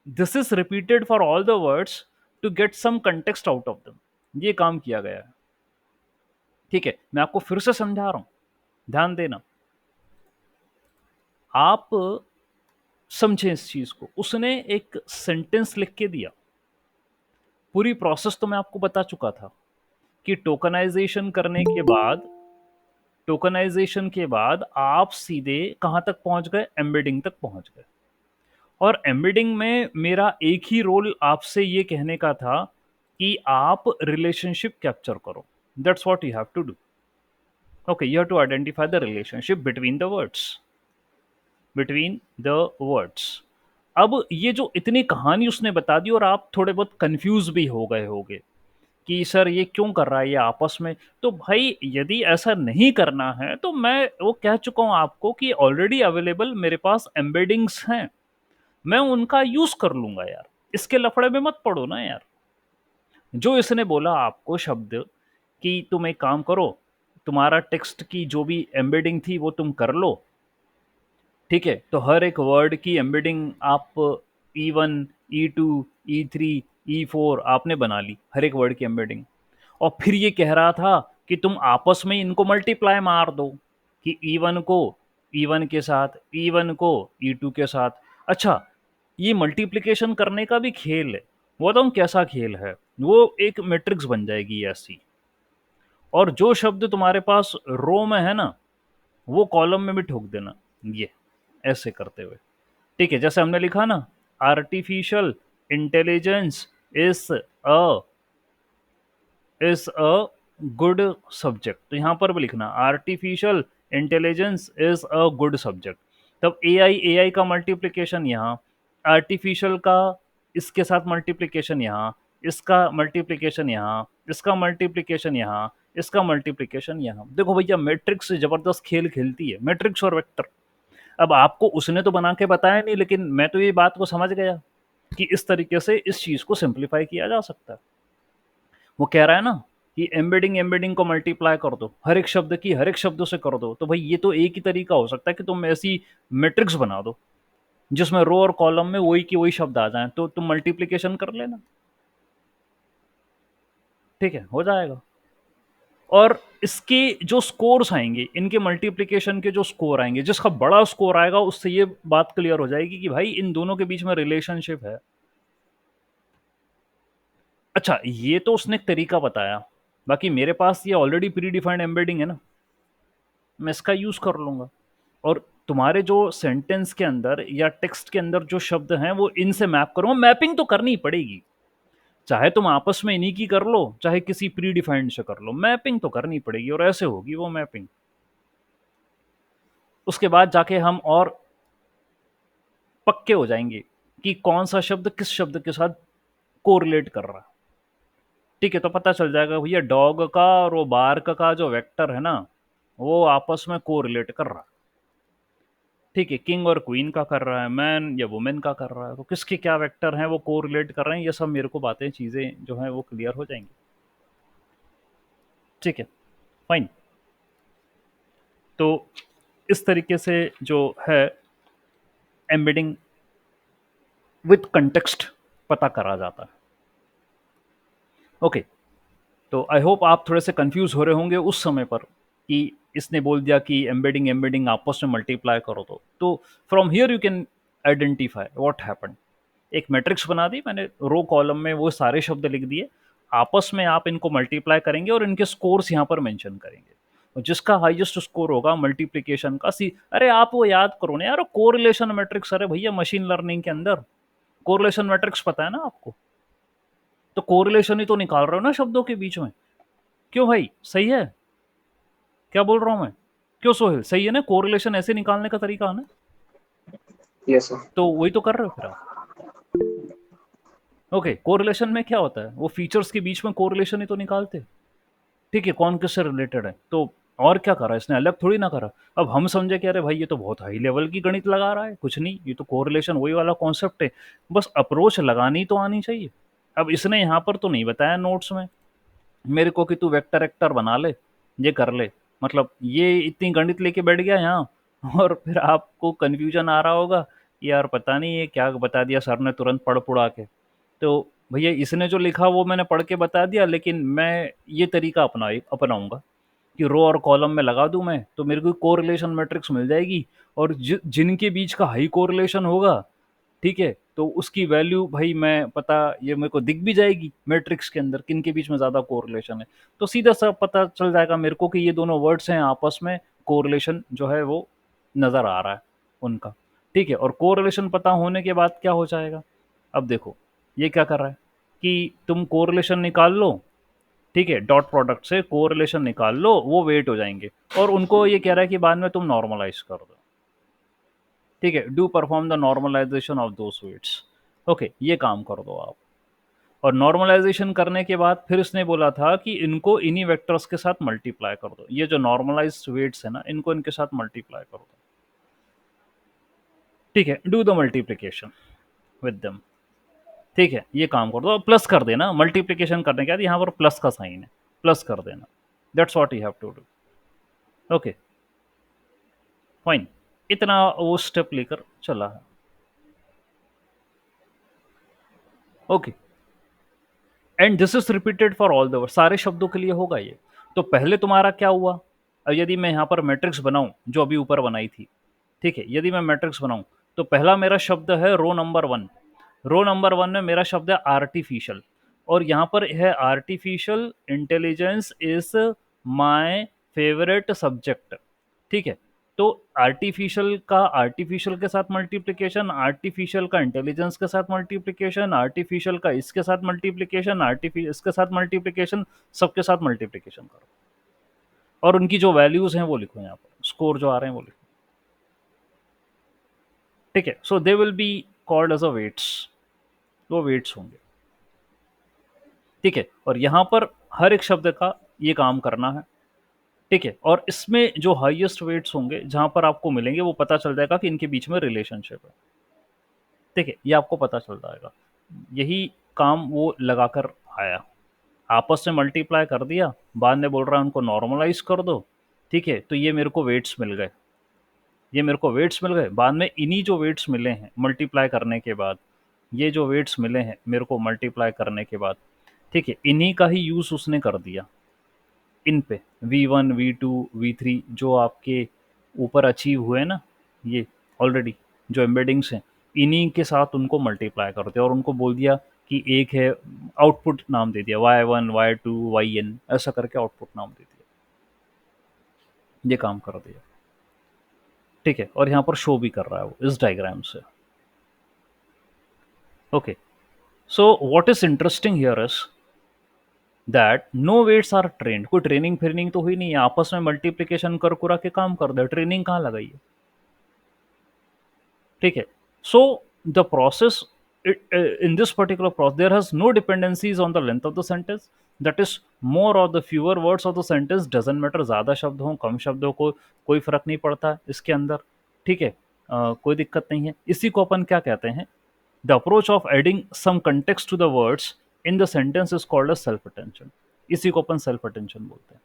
this is repeated for all the words to get some context out of them. ये काम किया गया है। ठीक है, मैं आपको फिर से समझा रहा हूं, ध्यान देना। आप समझें इस चीज को। उसने एक सेंटेंस लिख के दिया, पूरी प्रोसेस तो मैं आपको बता चुका था कि टोकनाइजेशन के बाद आप सीधे कहां तक पहुंच गए? एम्बेडिंग तक पहुंच गए। और एम्बेडिंग में मेरा एक ही रोल आपसे ये कहने का था कि आप रिलेशनशिप कैप्चर करो। That's what you have to do. Okay, you have to identify the relationship between the words. अब ये जो इतनी कहानी उसने बता दी और आप थोड़े बहुत कंफ्यूज भी हो गए होगे कि सर ये क्यों कर रहा है ये आपस में। तो भाई यदि ऐसा नहीं करना है तो मैं वो कह चुका हूँ आपको कि ऑलरेडी अवेलेबल मेरे पास एम्बेडिंग्स हैं, मैं उनका यूज कर लूंगा यार, इसके लफड़े में मत पड़ो ना यार। जो इसने बोला आपको शब्द कि तुम एक काम करो, तुम्हारा टेक्स्ट की जो भी एम्बेडिंग थी वो तुम कर लो, ठीक है, तो हर एक वर्ड की एम्बेडिंग आप E1, E2, E3, E4 आपने बना ली, हर एक वर्ड की एम्बेडिंग। और फिर ये कह रहा था कि तुम आपस में इनको मल्टीप्लाई मार दो, कि E1 को E1 के साथ, E1 को E2 के साथ। अच्छा, ये मल्टीप्लिकेशन करने का भी खेल है, वो बताऊँ कैसा खेल है, वो एक मैट्रिक्स बन जाएगी ऐसी, और जो शब्द तुम्हारे पास रो में है ना वो कॉलम में भी ठोक देना, ये ऐसे करते हुए, ठीक है, जैसे हमने लिखा ना, artificial intelligence is a is a good subject, तो यहाँ पर भी लिखना artificial intelligence is a good subject. तब एआई का मल्टीप्लिकेशन यहाँ, आर्टिफिशियल का इसके साथ मल्टीप्लिकेशन यहाँ, इसका मल्टीप्लिकेशन यहाँ, इसका मल्टीप्लिकेशन यहाँ, इसका मल्टीप्लिकेशन यहाँ। देखो भैया मैट्रिक्स जबरदस्त खेल खेलती है, मैट्रिक्स और वेक्टर। अब आपको उसने तो बना के बताया नहीं, लेकिन मैं तो ये बात को समझ गया कि इस तरीके से इस चीज को सिंप्लीफाई किया जा सकता है। वो कह रहा है ना कि एम्बेडिंग एम्बेडिंग को मल्टीप्लाई कर दो, हर एक शब्द की हर एक शब्दों से कर दो, तो भाई ये तो एक ही तरीका हो सकता है कि तुम ऐसी मैट्रिक्स बना दो जिसमें रो और कॉलम में वही की वही शब्द आ जाएं, तो तुम मल्टीप्लिकेशन कर लेना, ठीक है, हो जाएगा। और इसके जो स्कोर्स आएंगे, इनके मल्टीप्लिकेशन के जो स्कोर आएंगे, जिसका बड़ा स्कोर आएगा उससे ये बात क्लियर हो जाएगी कि भाई इन दोनों के बीच में रिलेशनशिप है। अच्छा, ये तो उसने एक तरीका बताया, बाकी मेरे पास ये ऑलरेडी प्री डिफाइंड एम्बेडिंग है ना, मैं इसका यूज कर लूंगा। और तुम्हारे जो सेंटेंस के अंदर या टेक्स्ट के अंदर जो शब्द हैं वो इनसे मैप करूंगा, मैपिंग तो करनी ही पड़ेगी, चाहे तुम आपस में इन्हीं की कर लो चाहे किसी प्री डिफाइंड से कर लो, मैपिंग तो करनी पड़ेगी, और ऐसे होगी वो मैपिंग। उसके बाद जाके हम और पक्के हो जाएंगे कि कौन सा शब्द किस शब्द के साथ कोरिलेट कर रहा है, ठीक है, तो पता चल जाएगा भैया डॉग का और वो बार्क का जो वेक्टर है ना वो आपस में कोरिलेट कर रहा है, ठीक है, किंग और क्वीन का कर रहा है, मैन या वुमेन का कर रहा है, तो किसके क्या वेक्टर हैं वो कोरिलेट कर रहे हैं, ये सब मेरे को बातें चीज़ें जो हैं वो क्लियर हो जाएंगी, ठीक है, फाइन। तो इस तरीके से जो है एम्बेडिंग विद कंटेक्स्ट पता करा जाता है। ओके, तो आई होप आप थोड़े से कंफ्यूज हो रहे होंगे उस समय पर कि इसने बोल दिया कि एम्बेडिंग एम्बेडिंग आपस में मल्टीप्लाई करो, तो from here you can identify what happened. एक मैट्रिक्स बना दी मैंने, रो कॉलम में वो सारे शब्द लिख दिए, आपस में आप इनको मल्टीप्लाई करेंगे और इनके स्कोर्स यहाँ पर मेंशन करेंगे, और जिसका हाईएस्ट स्कोर होगा मल्टीप्लिकेशन का, सी अरे आप वो याद करो ना यार, कोरिलेशन मैट्रिक्स, अरे भैया मशीन लर्निंग के अंदर कोरिलेशन मैट्रिक्स पता है ना आपको, तो कोरिलेशन ही तो निकाल रहे हो ना शब्दों के बीच में। क्यों भाई, सही है क्या बोल रहा हूं मैं, क्यों सोहेल, सही है ना, कोरिलेशन ऐसे निकालने का तरीका है ना, यस सर। तो वही तो कर रहे हो फिर आप। ओके, कोरिलेशन में क्या होता है, वो फीचर्स के बीच में कोरिलेशन ही तो निकालते हैं, ठीक है, कौन किससे रिलेटेड है, तो और क्या करा इसने, अलग थोड़ी ना करा। अब हम समझे कि अरे भाई ये तो बहुत हाई लेवल की गणित लगा रहा है, कुछ नहीं, ये तो कोरिलेशन वही वाला कॉन्सेप्ट है, बस अप्रोच लगानी तो आनी चाहिए। अब इसने यहाँ पर तो नहीं बताया नोट्स में मेरे को कि तू वेक्टर एक्टर बना ले, ये कर ले, मतलब ये इतनी गणित लेके बैठ गया यहाँ, और फिर आपको कन्फ्यूजन आ रहा होगा कि यार पता नहीं ये क्या बता दिया सर ने तुरंत पढ़ पुढ़ा के। तो भैया इसने जो लिखा वो मैंने पढ़ के बता दिया, लेकिन मैं ये तरीका अपनाऊंगा कि रो और कॉलम में लगा दूं मैं, तो मेरे को कोरिलेशन मैट्रिक्स मिल जाएगी, और जिनके बीच का हाई कोरिलेशन होगा, ठीक है, तो उसकी वैल्यू भाई मैं पता ये मेरे को दिख भी जाएगी मैट्रिक्स के अंदर किन के बीच में ज़्यादा कोरिलेशन है, तो सीधा सा पता चल जाएगा मेरे को कि ये दोनों वर्ड्स हैं आपस में कोरिलेशन जो है वो नज़र आ रहा है उनका, ठीक है। और कोरिलेशन पता होने के बाद क्या हो जाएगा, अब देखो ये क्या कर रहा है कि तुम कोरिलेशन निकाल लो, ठीक है, डॉट प्रोडक्ट से कोरिलेशन निकाल लो, वो वेट हो जाएंगे, और उनको ये कह रहा है कि बाद में तुम नॉर्मलाइज कर दो, ठीक है, do perform the normalisation of those weights. Okay, ये काम कर दो आप। और नॉर्मलाइजेशन करने के बाद फिर इसने बोला था कि इनको इन्हीं वेक्टर्स के साथ मल्टीप्लाई कर दो, ये जो नॉर्मलाइज्ड वेट्स है ना इनको इनके साथ मल्टीप्लाई कर दो, ठीक है, do the multiplication with them, ठीक है, ये काम कर दो, प्लस कर देना, मल्टीप्लिकेशन करने के बाद यहाँ पर प्लस का साइन है, प्लस कर देना, that's what you have to do. Okay fine, इतना वो स्टेप लेकर चला है। Okay and this is repeated for all the word, सारे शब्दों के लिए होगा ये। तो पहले तुम्हारा क्या हुआ, अब यदि मैं यहाँ पर मैट्रिक्स बनाऊं जो अभी ऊपर बनाई थी, ठीक है, यदि मैं मैट्रिक्स बनाऊं तो पहला मेरा शब्द है रो नंबर 1, रो नंबर 1 में मेरा शब्द है आर्टिफिशियल, और यहाँ पर है artificial intelligence is my favourite subject, ठीक है। तो आर्टिफिशियल का आर्टिफिशियल के साथ मल्टीप्लिकेशन, आर्टिफिशियल का इंटेलिजेंस के साथ मल्टीप्लिकेशन, आर्टिफिशियल का इसके साथ मल्टीप्लिकेशन, आर्टिफिशियल इसके साथ मल्टीप्लिकेशन, सबके साथ मल्टीप्लिकेशन करो और उनकी जो वैल्यूज हैं वो लिखो, यहाँ पर स्कोर जो आ रहे हैं वो लिखो, ठीक है। So they will be called as a weights, वो वेट्स होंगे, ठीक है। और यहाँ पर हर एक शब्द का ये काम करना है, ठीक है। और इसमें जो हाईएस्ट वेट्स होंगे जहां पर आपको मिलेंगे वो पता चल जाएगा कि इनके बीच में रिलेशनशिप है, ठीक है, ये आपको पता चल जाएगा। यही काम वो लगाकर आया, आपस में मल्टीप्लाई कर दिया, बाद में बोल रहा है उनको नॉर्मलाइज कर दो, ठीक है। तो ये मेरे को वेट्स मिल गए, ये मेरे को वेट्स मिल गए, बाद में इन्हीं जो वेट्स मिले हैं मल्टीप्लाई करने के बाद, ये जो वेट्स मिले हैं मेरे को मल्टीप्लाई करने के बाद, ठीक है, इन्हीं का ही यूज उसने कर दिया इन पे, V1 V2 V3 जो आपके ऊपर अचीव हुए ना, ये ऑलरेडी जो एम्बेडिंग्स हैं, इन्हीं के साथ उनको मल्टीप्लाई करते और उनको बोल दिया कि एक है, आउटपुट नाम दे दिया Y1 Y2 YN, ऐसा करके आउटपुट नाम दे दिया, ये काम कर दिया, ठीक है। और यहाँ पर शो भी कर रहा है वो इस डायग्राम से। Okay so what is interesting here is that no weights are trained, कोई ट्रेनिंग फिरनिंग तो हुई नहीं है, आपस में मल्टीप्लिकेशन कर कुरा के काम कर दे, ट्रेनिंग कहाँ लगाई है, ठीक है। So the process in this particular process there has no dependencies on the length of the sentence, that is more or the fewer words of the sentence doesn't matter, ज्यादा शब्द हो कम शब्दों को कोई फर्क नहीं पड़ता इसके अंदर, ठीक है, कोई दिक्कत नहीं है। इसी को अपन क्या कहते हैं, the approach of adding some context to the words in the sentence is called as self attention, इसी को अपन सेल्फ अटेंशन बोलते हैं,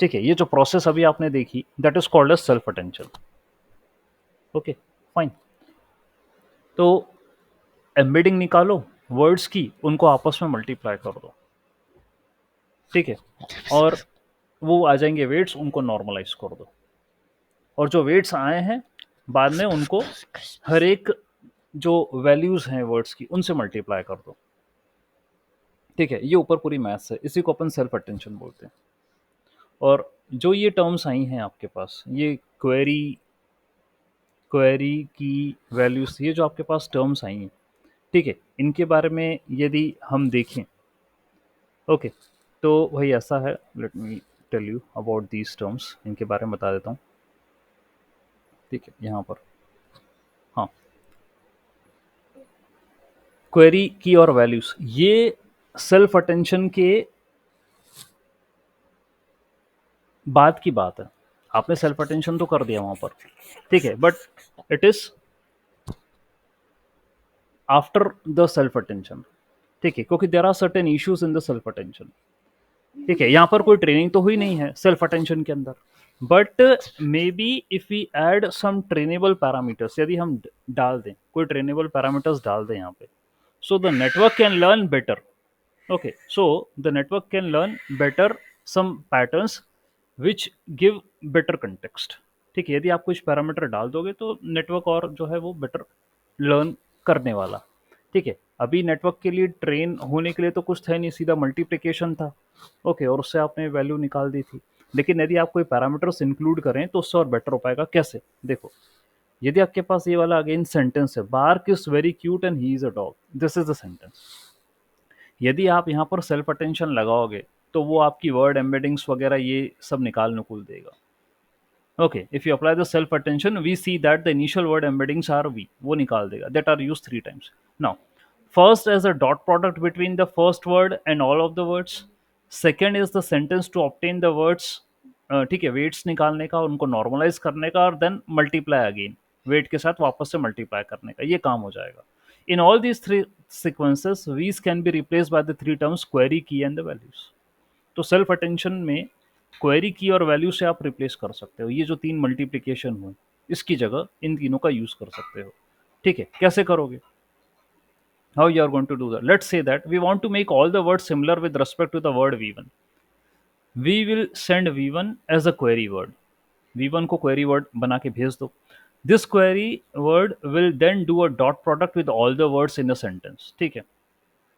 ठीक है। ये जो प्रोसेस अभी आपने देखी that is called as self attention. Okay fine, तो एम्बेडिंग निकालो वर्ड्स की, उनको आपस में मल्टीप्लाई कर दो, ठीक है, और वो आ जाएंगे वेट्स, उनको नॉर्मलाइज कर दो, और जो वेट्स आए हैं बाद में उनको हर एक जो वैल्यूज हैं वर्ड्स की उनसे मल्टीप्लाई कर दो, ठीक है। ये ऊपर पूरी मैथ्स है, इसी को अपन सेल्फ अटेंशन बोलते हैं। और जो ये टर्म्स आई हैं आपके पास, ये क्वेरी की वैल्यूज, ये जो आपके पास टर्म्स आई हैं, ठीक है, इनके बारे में यदि हम देखें, ओके, तो वही ऐसा है, let me tell you about these terms, इनके बारे में बता देता हूँ, ठीक है। यहाँ पर हाँ, क्वेरी की और वैल्यूज, ये सेल्फ अटेंशन के बाद की बात है, आपने सेल्फ अटेंशन तो कर दिया वहां पर, ठीक है, but it is after the self attention, ठीक है, क्योंकि there are certain issues in the self attention, ठीक है। यहाँ पर कोई ट्रेनिंग तो हुई नहीं है सेल्फ अटेंशन के अंदर, but maybe if we add some trainable parameters, यदि हम डाल दें कोई ट्रेनेबल पैरामीटर्स डाल दें यहाँ पे, so the network can learn better, okay, so the network can learn better some patterns which give better context, ठीक है। यदि आप कुछ पैरामीटर डाल दोगे तो नेटवर्क और जो है वो बेटर लर्न करने वाला, ठीक है। अभी नेटवर्क के लिए ट्रेन होने के लिए तो कुछ था नहीं, सीधा मल्टीप्लिकेशन था, ओके, और उससे आपने वैल्यू निकाल दी थी, लेकिन यदि आप कोई पैरामीटर्स इंक्लूड करें तो उससे और बेटर हो पाएगा। कैसे, देखो, यदि आपके पास ये वाला अगेन सेंटेंस है, Bark is very cute and he is a dog, this is the sentence, यदि आप यहाँ पर सेल्फ अटेंशन लगाओगे तो वो आपकी वर्ड एम्बेडिंग्स वगैरह ये सब निकाल नुकुल देगा, okay. If you apply the self attention we see that the initial word embeddings are we, वो निकाल देगा, that are use 3 times। Now First is a dot product between the first word and all of the words. Second is the sentence to obtain the words. ठीक है, weights निकालने का, उनको normalise करने का, और देन मल्टीप्लाई अगेन, वेट के साथ वापस से मल्टीप्लाई करने का, ये काम हो जाएगा. In all these three sequences these can be replace by the three terms query, key and the values. तो सेल्फ अटेंशन में क्वेरी की और वैल्यू से आप रिप्लेस कर सकते हो. ये जो तीन मल्टीप्लिकेशन हुए, इसकी जगह इन तीनों का यूज कर सकते हो. ठीक है, कैसे करोगे? How you are going to do that? Let's say that we want to make all the words similar with respect to the word v1. We will send v1 as a query word. v1 को query word बना के भेज दो. This query word will then do a dot product with all the words in a sentence. ठीक है,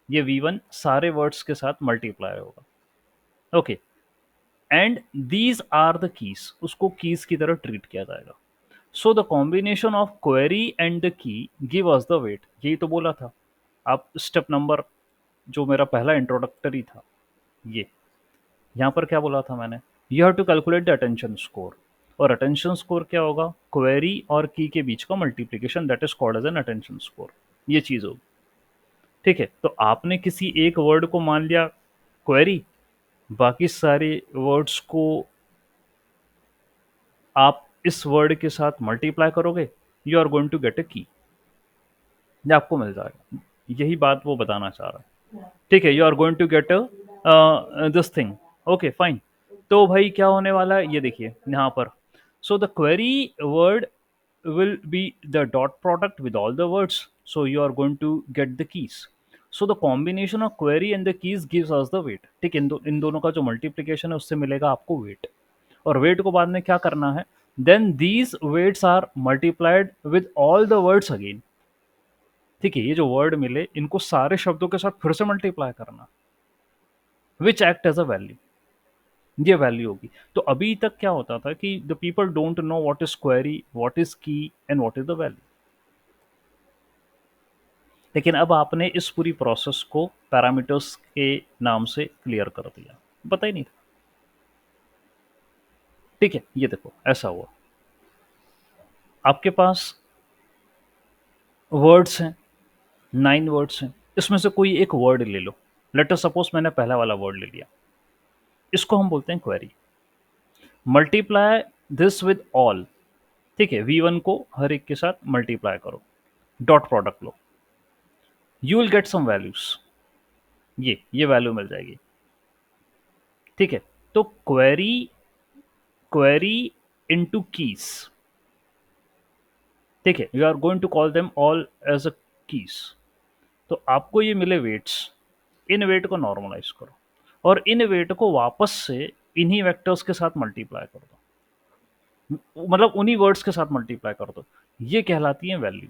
ये v1 सारे words के साथ multiply होगा. Okay, and these are the keys. उसको keys की तरह treat किया जाएगा. So the combination of query and the key give us the weight. यही तो बोला था. आप स्टेप नंबर, जो मेरा पहला इंट्रोडक्टरी था, ये यहाँ पर क्या बोला था मैंने? You have to calculate the attention score. और अटेंशन स्कोर क्या होगा? क्वेरी और की के बीच का multiplication, that is called as an attention score. ये चीज होगी. ठीक है, तो आपने किसी एक वर्ड को मान लिया क्वेरी, बाकी सारे वर्ड्स को आप इस वर्ड के साथ मल्टीप्लाई करोगे, you are going to get a key. ये आपको मिल जाएगा. यही बात वो बताना चाह रहा है. ठीक है, you are going to get this thing. Okay fine. तो भाई क्या होने वाला है ये देखिए यहाँ पर. So the query word will be the dot product with all the words, so you are going to get the keys. So the combination of query and the keys gives us the weight. ठीक है, इन दोनों का जो multiplication है उससे मिलेगा आपको wait. और वेट को बाद में क्या करना है? Then these weights are multiplied with all the words again. ठीक है, ये जो वर्ड मिले इनको सारे शब्दों के साथ फिर से मल्टीप्लाई करना, which act as a value. ये वैल्यू होगी. तो अभी तक क्या होता था कि the people don't know what is query, what is key and what is the value. लेकिन अब आपने इस पूरी प्रोसेस को पैरामीटर्स के नाम से क्लियर कर दिया, पता ही नहीं था. ठीक है, ये देखो ऐसा हुआ. आपके पास वर्ड्स हैं, 9 वर्ड्स हैं. इसमें से कोई एक वर्ड ले लो. लेट अस सपोज मैंने पहला वाला वर्ड ले लिया, इसको हम बोलते हैं query. Multiply this with all. ठीक है, v1 को हर एक के साथ मल्टीप्लाई करो, डॉट प्रोडक्ट लो, you will get some values. ये वैल्यू मिल जाएगी. ठीक है, तो क्वेरी इनटू कीज. ठीक है, you are going to call them all as a keys. तो आपको ये मिले वेट्स, इन वेट को नॉर्मलाइज करो और इन वेट को वापस से इन्हीं वेक्टर्स के साथ मल्टीप्लाई कर दो, मतलब उन्हीं वर्ड्स के साथ मल्टीप्लाई कर दो. ये कहलाती है वैल्यू.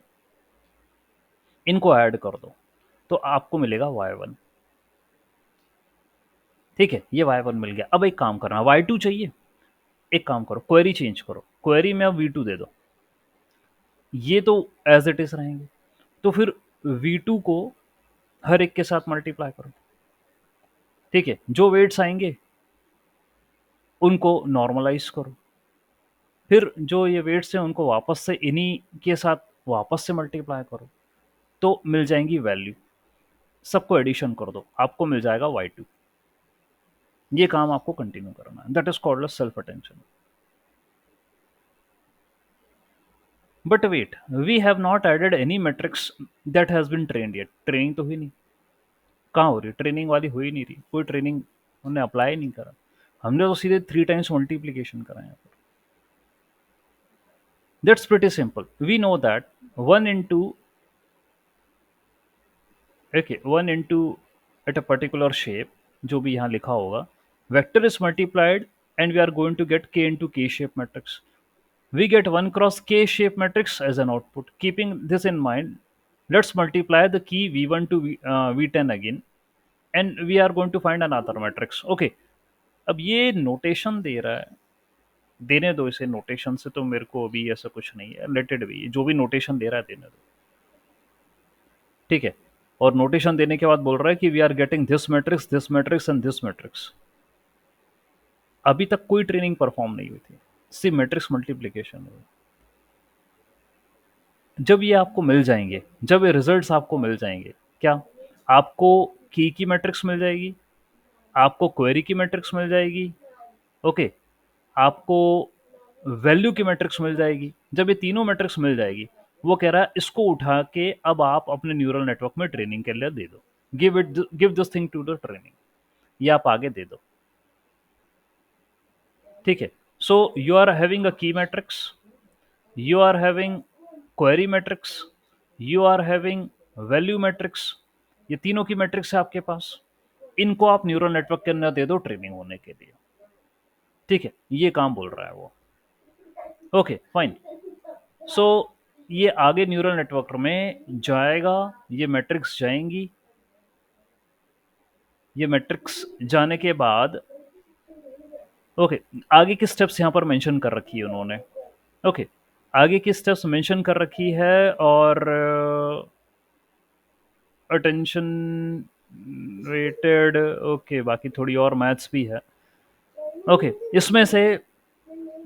इनको ऐड कर दो तो आपको मिलेगा y1. ठीक है, ये y1 मिल गया. अब एक काम करना, y2 चाहिए. एक काम करो, क्वेरी चेंज करो, क्वेरी में अब v2 दे दो. ये तो एज इट इज रहेंगे, तो फिर v2 को हर एक के साथ मल्टीप्लाई करो. ठीक है, जो वेट्स आएंगे उनको नॉर्मलाइज करो, फिर जो ये वेट्स हैं उनको वापस से इन्हीं के साथ वापस से मल्टीप्लाई करो, तो मिल जाएंगी वैल्यू. सबको एडिशन कर दो, आपको मिल जाएगा y2. ये काम आपको कंटिन्यू करना है. That is called a self attention. But wait, we have not added any matrix that has been trained yet. Training तो हुई नहीं. कहाँ हो रही ट्रेनिंग? वाली हो ही नहीं रही. कोई ट्रेनिंग उन्होंने अप्लाई नहीं करा. हमने तो सीधे 3 टाइम्स मल्टीप्लीकेशन करा है. That's pretty simple. We know that 1 into okay 1 into at a particular shape, जो भी यहाँ लिखा होगा, vector is multiplied and we are going to get k into k shape matrix. We get 1 cross k shape matrix as an output. Keeping this in mind, let's multiply the key v1 to v10 again and we are going to find another matrix. Okay, अब ये notation दे रहा है, देने दो इसे. Notation से तो मेरे को अभी ऐसा कुछ नहीं है, रिलेटेड भी जो भी नोटेशन दे रहा है देने दो. ठीक है, और नोटेशन देने के बाद बोल रहा है कि we are getting this matrix and this matrix. अभी तक कोई ट्रेनिंग परफॉर्म नहीं हुई थी, सिर्फ मैट्रिक्स मल्टीप्लिकेशन हुई. जब ये आपको मिल जाएंगे, जब ये रिजल्ट्स आपको मिल जाएंगे, क्या आपको की मैट्रिक्स मिल जाएगी, आपको क्वेरी की मैट्रिक्स मिल जाएगी, ओके, आपको वैल्यू की मैट्रिक्स मिल जाएगी। जब ये तीनों मैट्रिक्स मिल जाएगी, वो कह रहा है इसको उठा के अब आप अपने न्यूरल नेटवर्क में ट्रेनिंग के लिए दे दो, give this thing to the training, ये आप आगे दे दो। ठीक है, so you are having a key matrix, you are having query matrix, you are having value matrix, ये तीनों की मैट्रिक्स है आपके पास, इनको आप न्यूरल नेटवर्क के अंदर दे दो ट्रेनिंग होने के लिए। ठीक है, ये काम बोल रहा है वो। ओके फाइन, सो ये आगे न्यूरल नेटवर्क में जाएगा, ये मैट्रिक्स जाएंगी, ये मैट्रिक्स जाने के बाद ओके, आगे की स्टेप्स यहाँ पर मेंशन कर रखी है उन्होंने। ओके, आगे की स्टेप्स मेंशन कर रखी है, और अटेंशन रेटेड, ओके, बाकी थोड़ी और मैथ्स भी है। ओके, इसमें से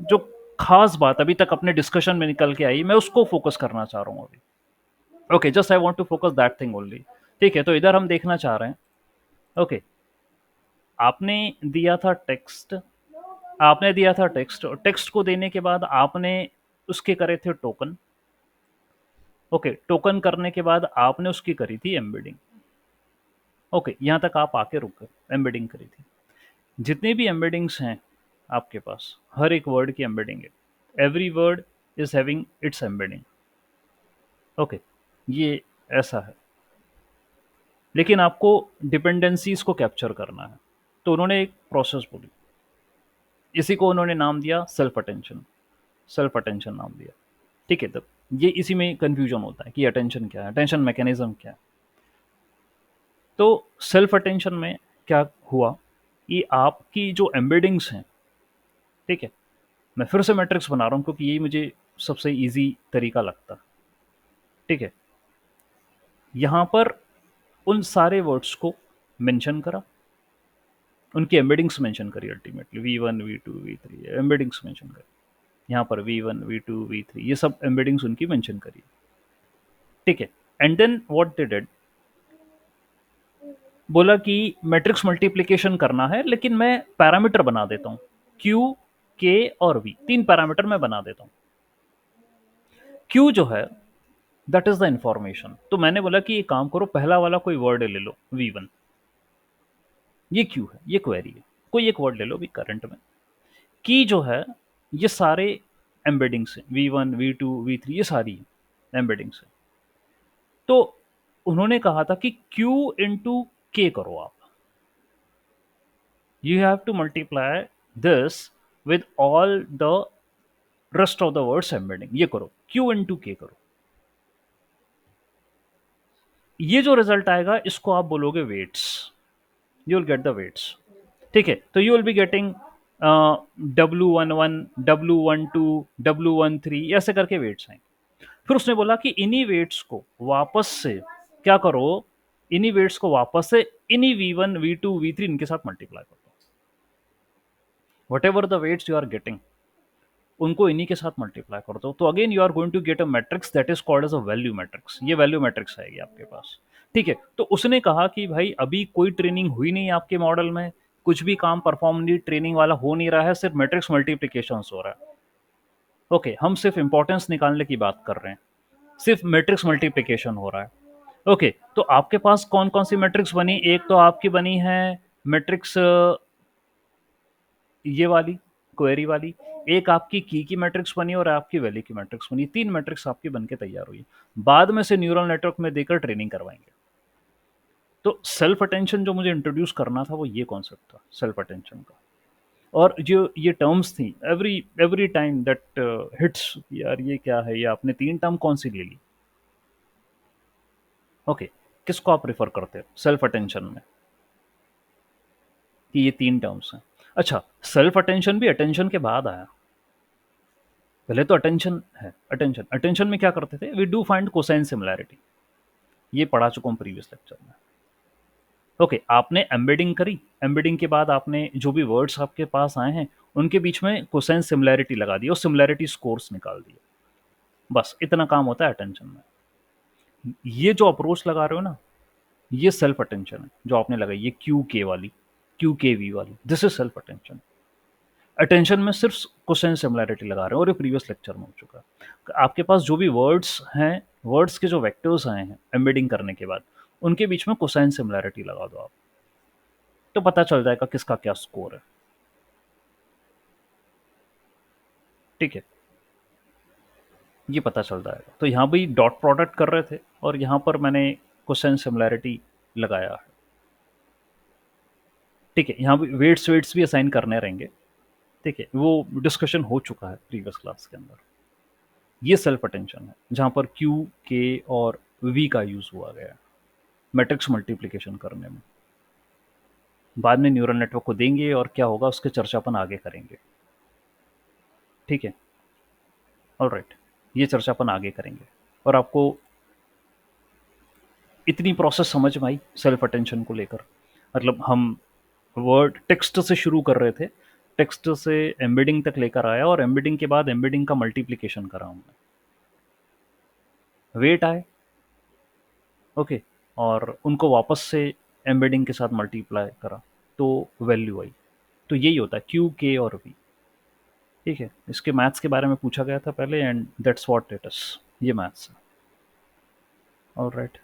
जो खास बात अभी तक अपने डिस्कशन में निकल के आई, मैं उसको फोकस करना चाह रहा हूँ अभी। Okay, just I want to focus that thing only. ठीक है, तो इधर हम देखना चाह रहे हैं। ओके, आपने दिया था टेक्स्ट, आपने दिया था टेक्स्ट, और टेक्स्ट को देने के बाद आपने उसके करे थे टोकन। ओके, टोकन करने के बाद आपने उसकी करी थी एम्बेडिंग। ओके, यहाँ तक आप आके रुक गए, एम्बेडिंग करी थी। जितने भी एम्बेडिंग्स हैं आपके पास, हर एक वर्ड की एम्बेडिंग है, every word is having its embedding. Okay, ये ऐसा है, लेकिन आपको डिपेंडेंसीज को कैप्चर करना है। तो उन्होंने एक प्रोसेस बोली, इसी को उन्होंने नाम दिया सेल्फ अटेंशन, सेल्फ अटेंशन नाम दिया। ठीक है, तब ये इसी में कंफ्यूजन होता है कि अटेंशन क्या है, अटेंशन मैकेनिज्म क्या है। तो सेल्फ अटेंशन में क्या हुआ कि आपकी जो एम्बेडिंग्स हैं, ठीक है, मैं फिर से मैट्रिक्स बना रहा हूँ क्योंकि यही मुझे सबसे इजी तरीका लगता है। ठीक है, यहाँ पर उन सारे वर्ड्स को मेंशन करा, उनकी एम्बेडिंग्स मेंशन करी, ultimately V1 V2 V3 embeddings mention करी, यहाँ पर V1 V2 V3 ये सब एम्बेडिंग्स उनकी मेंशन करी। ठीक है, and then what they did, बोला कि मैट्रिक्स मल्टीप्लिकेशन करना है, लेकिन मैं पैरामीटर बना देता हूँ, Q K और V, तीन पैरामीटर मैं बना देता हूँ। Q जो है दैट इज द इंफॉर्मेशन। तो मैंने बोला कि ये काम करो, पहला वाला कोई वर्ड ले लो V1, ये Q है, ये क्वेरी है, कोई एक वर्ड ले लो भी करंट में। की जो है ये सारे एम्बेडिंग्स हैं, V1 V2 V3 ये सारी एम्बेडिंग्स हैं। तो उन्होंने कहा था कि Q इंटू के करो आप, you have to multiply this with all the rest of the words embedding, ये करो Q into K करो, ये जो रिजल्ट आएगा इसको आप बोलोगे weights, you will get the weights. ठीक है, तो you will be getting W11 W12 W13 ऐसे करके वेट्स आएंगे। फिर उसने बोला कि इन्हीं वेट्स को वापस से क्या करो, इन्हीं वेट्स को वापस से इन्हीं V1 V2 V3 इनके साथ मल्टीप्लाई करो, whatever the weights you are getting उनको इन्हीं के साथ मल्टीप्लाई कर दो। तो again you are going to get a matrix that is called as a value matrix, ये वैल्यू मैट्रिक्स आएगी आपके पास। ठीक है, तो उसने कहा कि भाई अभी कोई ट्रेनिंग हुई नहीं आपके मॉडल में, कुछ भी काम परफॉर्म नहीं, ट्रेनिंग वाला हो नहीं रहा है, सिर्फ मैट्रिक्स मल्टीप्लीकेशन हो रहा है। ओके, हम सिर्फ इंपॉर्टेंस निकालने की बात कर रहे हैं, सिर्फ मैट्रिक्स मल्टीप्लीकेशन हो रहा है। ओके, तो आपके पास कौन कौन सी मैट्रिक्स बनी, एक तो आपकी बनी है मैट्रिक्स ये वाली क्वेरी वाली, एक आपकी की मैट्रिक्स बनी और आपकी वैल्यू की मैट्रिक्स बनी, तीन मैट्रिक्स आपकी बनके तैयार हुई। बाद में से न्यूरल नेटवर्क में देकर ट्रेनिंग करवाएंगे। तो सेल्फ अटेंशन जो मुझे इंट्रोड्यूस करना था वो ये कॉन्सेप्ट था सेल्फ अटेंशन का। और जो ये टर्म्स थी, एवरी टाइम दैट हिट्स, यार ये क्या है, ये आपने तीन टर्म कौन सी ले ली। ओके, किसको आप प्रेफर करते हो सेल्फ अटेंशन में, कि ये तीन टर्म्स हैं। अच्छा, सेल्फ अटेंशन भी अटेंशन के बाद आया, पहले तो अटेंशन है। अटेंशन अटेंशन में क्या करते थे, we do find cosine similarity, ये पढ़ा चुका हूँ प्रीवियस लेक्चर में। ओके, आपने एम्बेडिंग करी, एम्बेडिंग के बाद आपने जो भी वर्ड्स आपके पास आए हैं उनके बीच में कोसाइन सिमिलैरिटी लगा दी और सिमिलैरिटी स्कोर्स निकाल दिए, बस इतना काम होता है अटेंशन में। ये जो अप्रोच लगा रहे हो ना, ये सेल्फ अटेंशन है जो आपने लगाई, ये क्यू के वाली, क्यू के वी वाली, this is self attention. Attention में सिर्फ कोसाइन सिमिलैरिटी लगा रहे हैं और ये प्रीवियस लेक्चर में हो चुका है। आपके पास जो भी वर्ड्स हैं, वर्ड्स के जो वेक्टर्स आए हैं एम्बेडिंग करने के बाद, उनके बीच में कोसाइन सिमिलैरिटी लगा दो आप, तो पता चल जाएगा किसका क्या स्कोर है। ठीक है, ये पता चल जाएगा। तो यहाँ भी डॉट प्रोडक्ट कर रहे थे और यहाँ पर मैंने कोसाइन सिमिलैरिटी लगाया है। ठीक है, यहाँ भी वेट्स भी असाइन करने रहेंगे। ठीक है, वो डिस्कशन हो चुका है प्रीवियस क्लास के अंदर। ये सेल्फ अटेंशन है जहाँ पर क्यू के और वी का यूज हुआ गया है मैट्रिक्स मल्टीप्लिकेशन करने में। बाद में न्यूरल नेटवर्क को देंगे और क्या होगा उसके चर्चा अपन आगे करेंगे। ठीक है, ऑलराइट, ये चर्चा अपन आगे करेंगे। और आपको इतनी प्रोसेस समझ में आई सेल्फ अटेंशन को लेकर? मतलब हम वर्ड टेक्स्ट से शुरू कर रहे थे, टेक्स्ट से एम्बेडिंग तक लेकर आया और एम्बेडिंग के बाद एम्बेडिंग का मल्टीप्लिकेशन करा हमने, वेट आए, ओके, और उनको वापस से एम्बेडिंग के साथ मल्टीप्लाई करा तो वैल्यू आई। तो यही होता है क्यू के और वी। ठीक है, इसके मैथ्स के बारे में पूछा गया था पहले and that's what it is, ये मैथ्स है। ऑलराइट।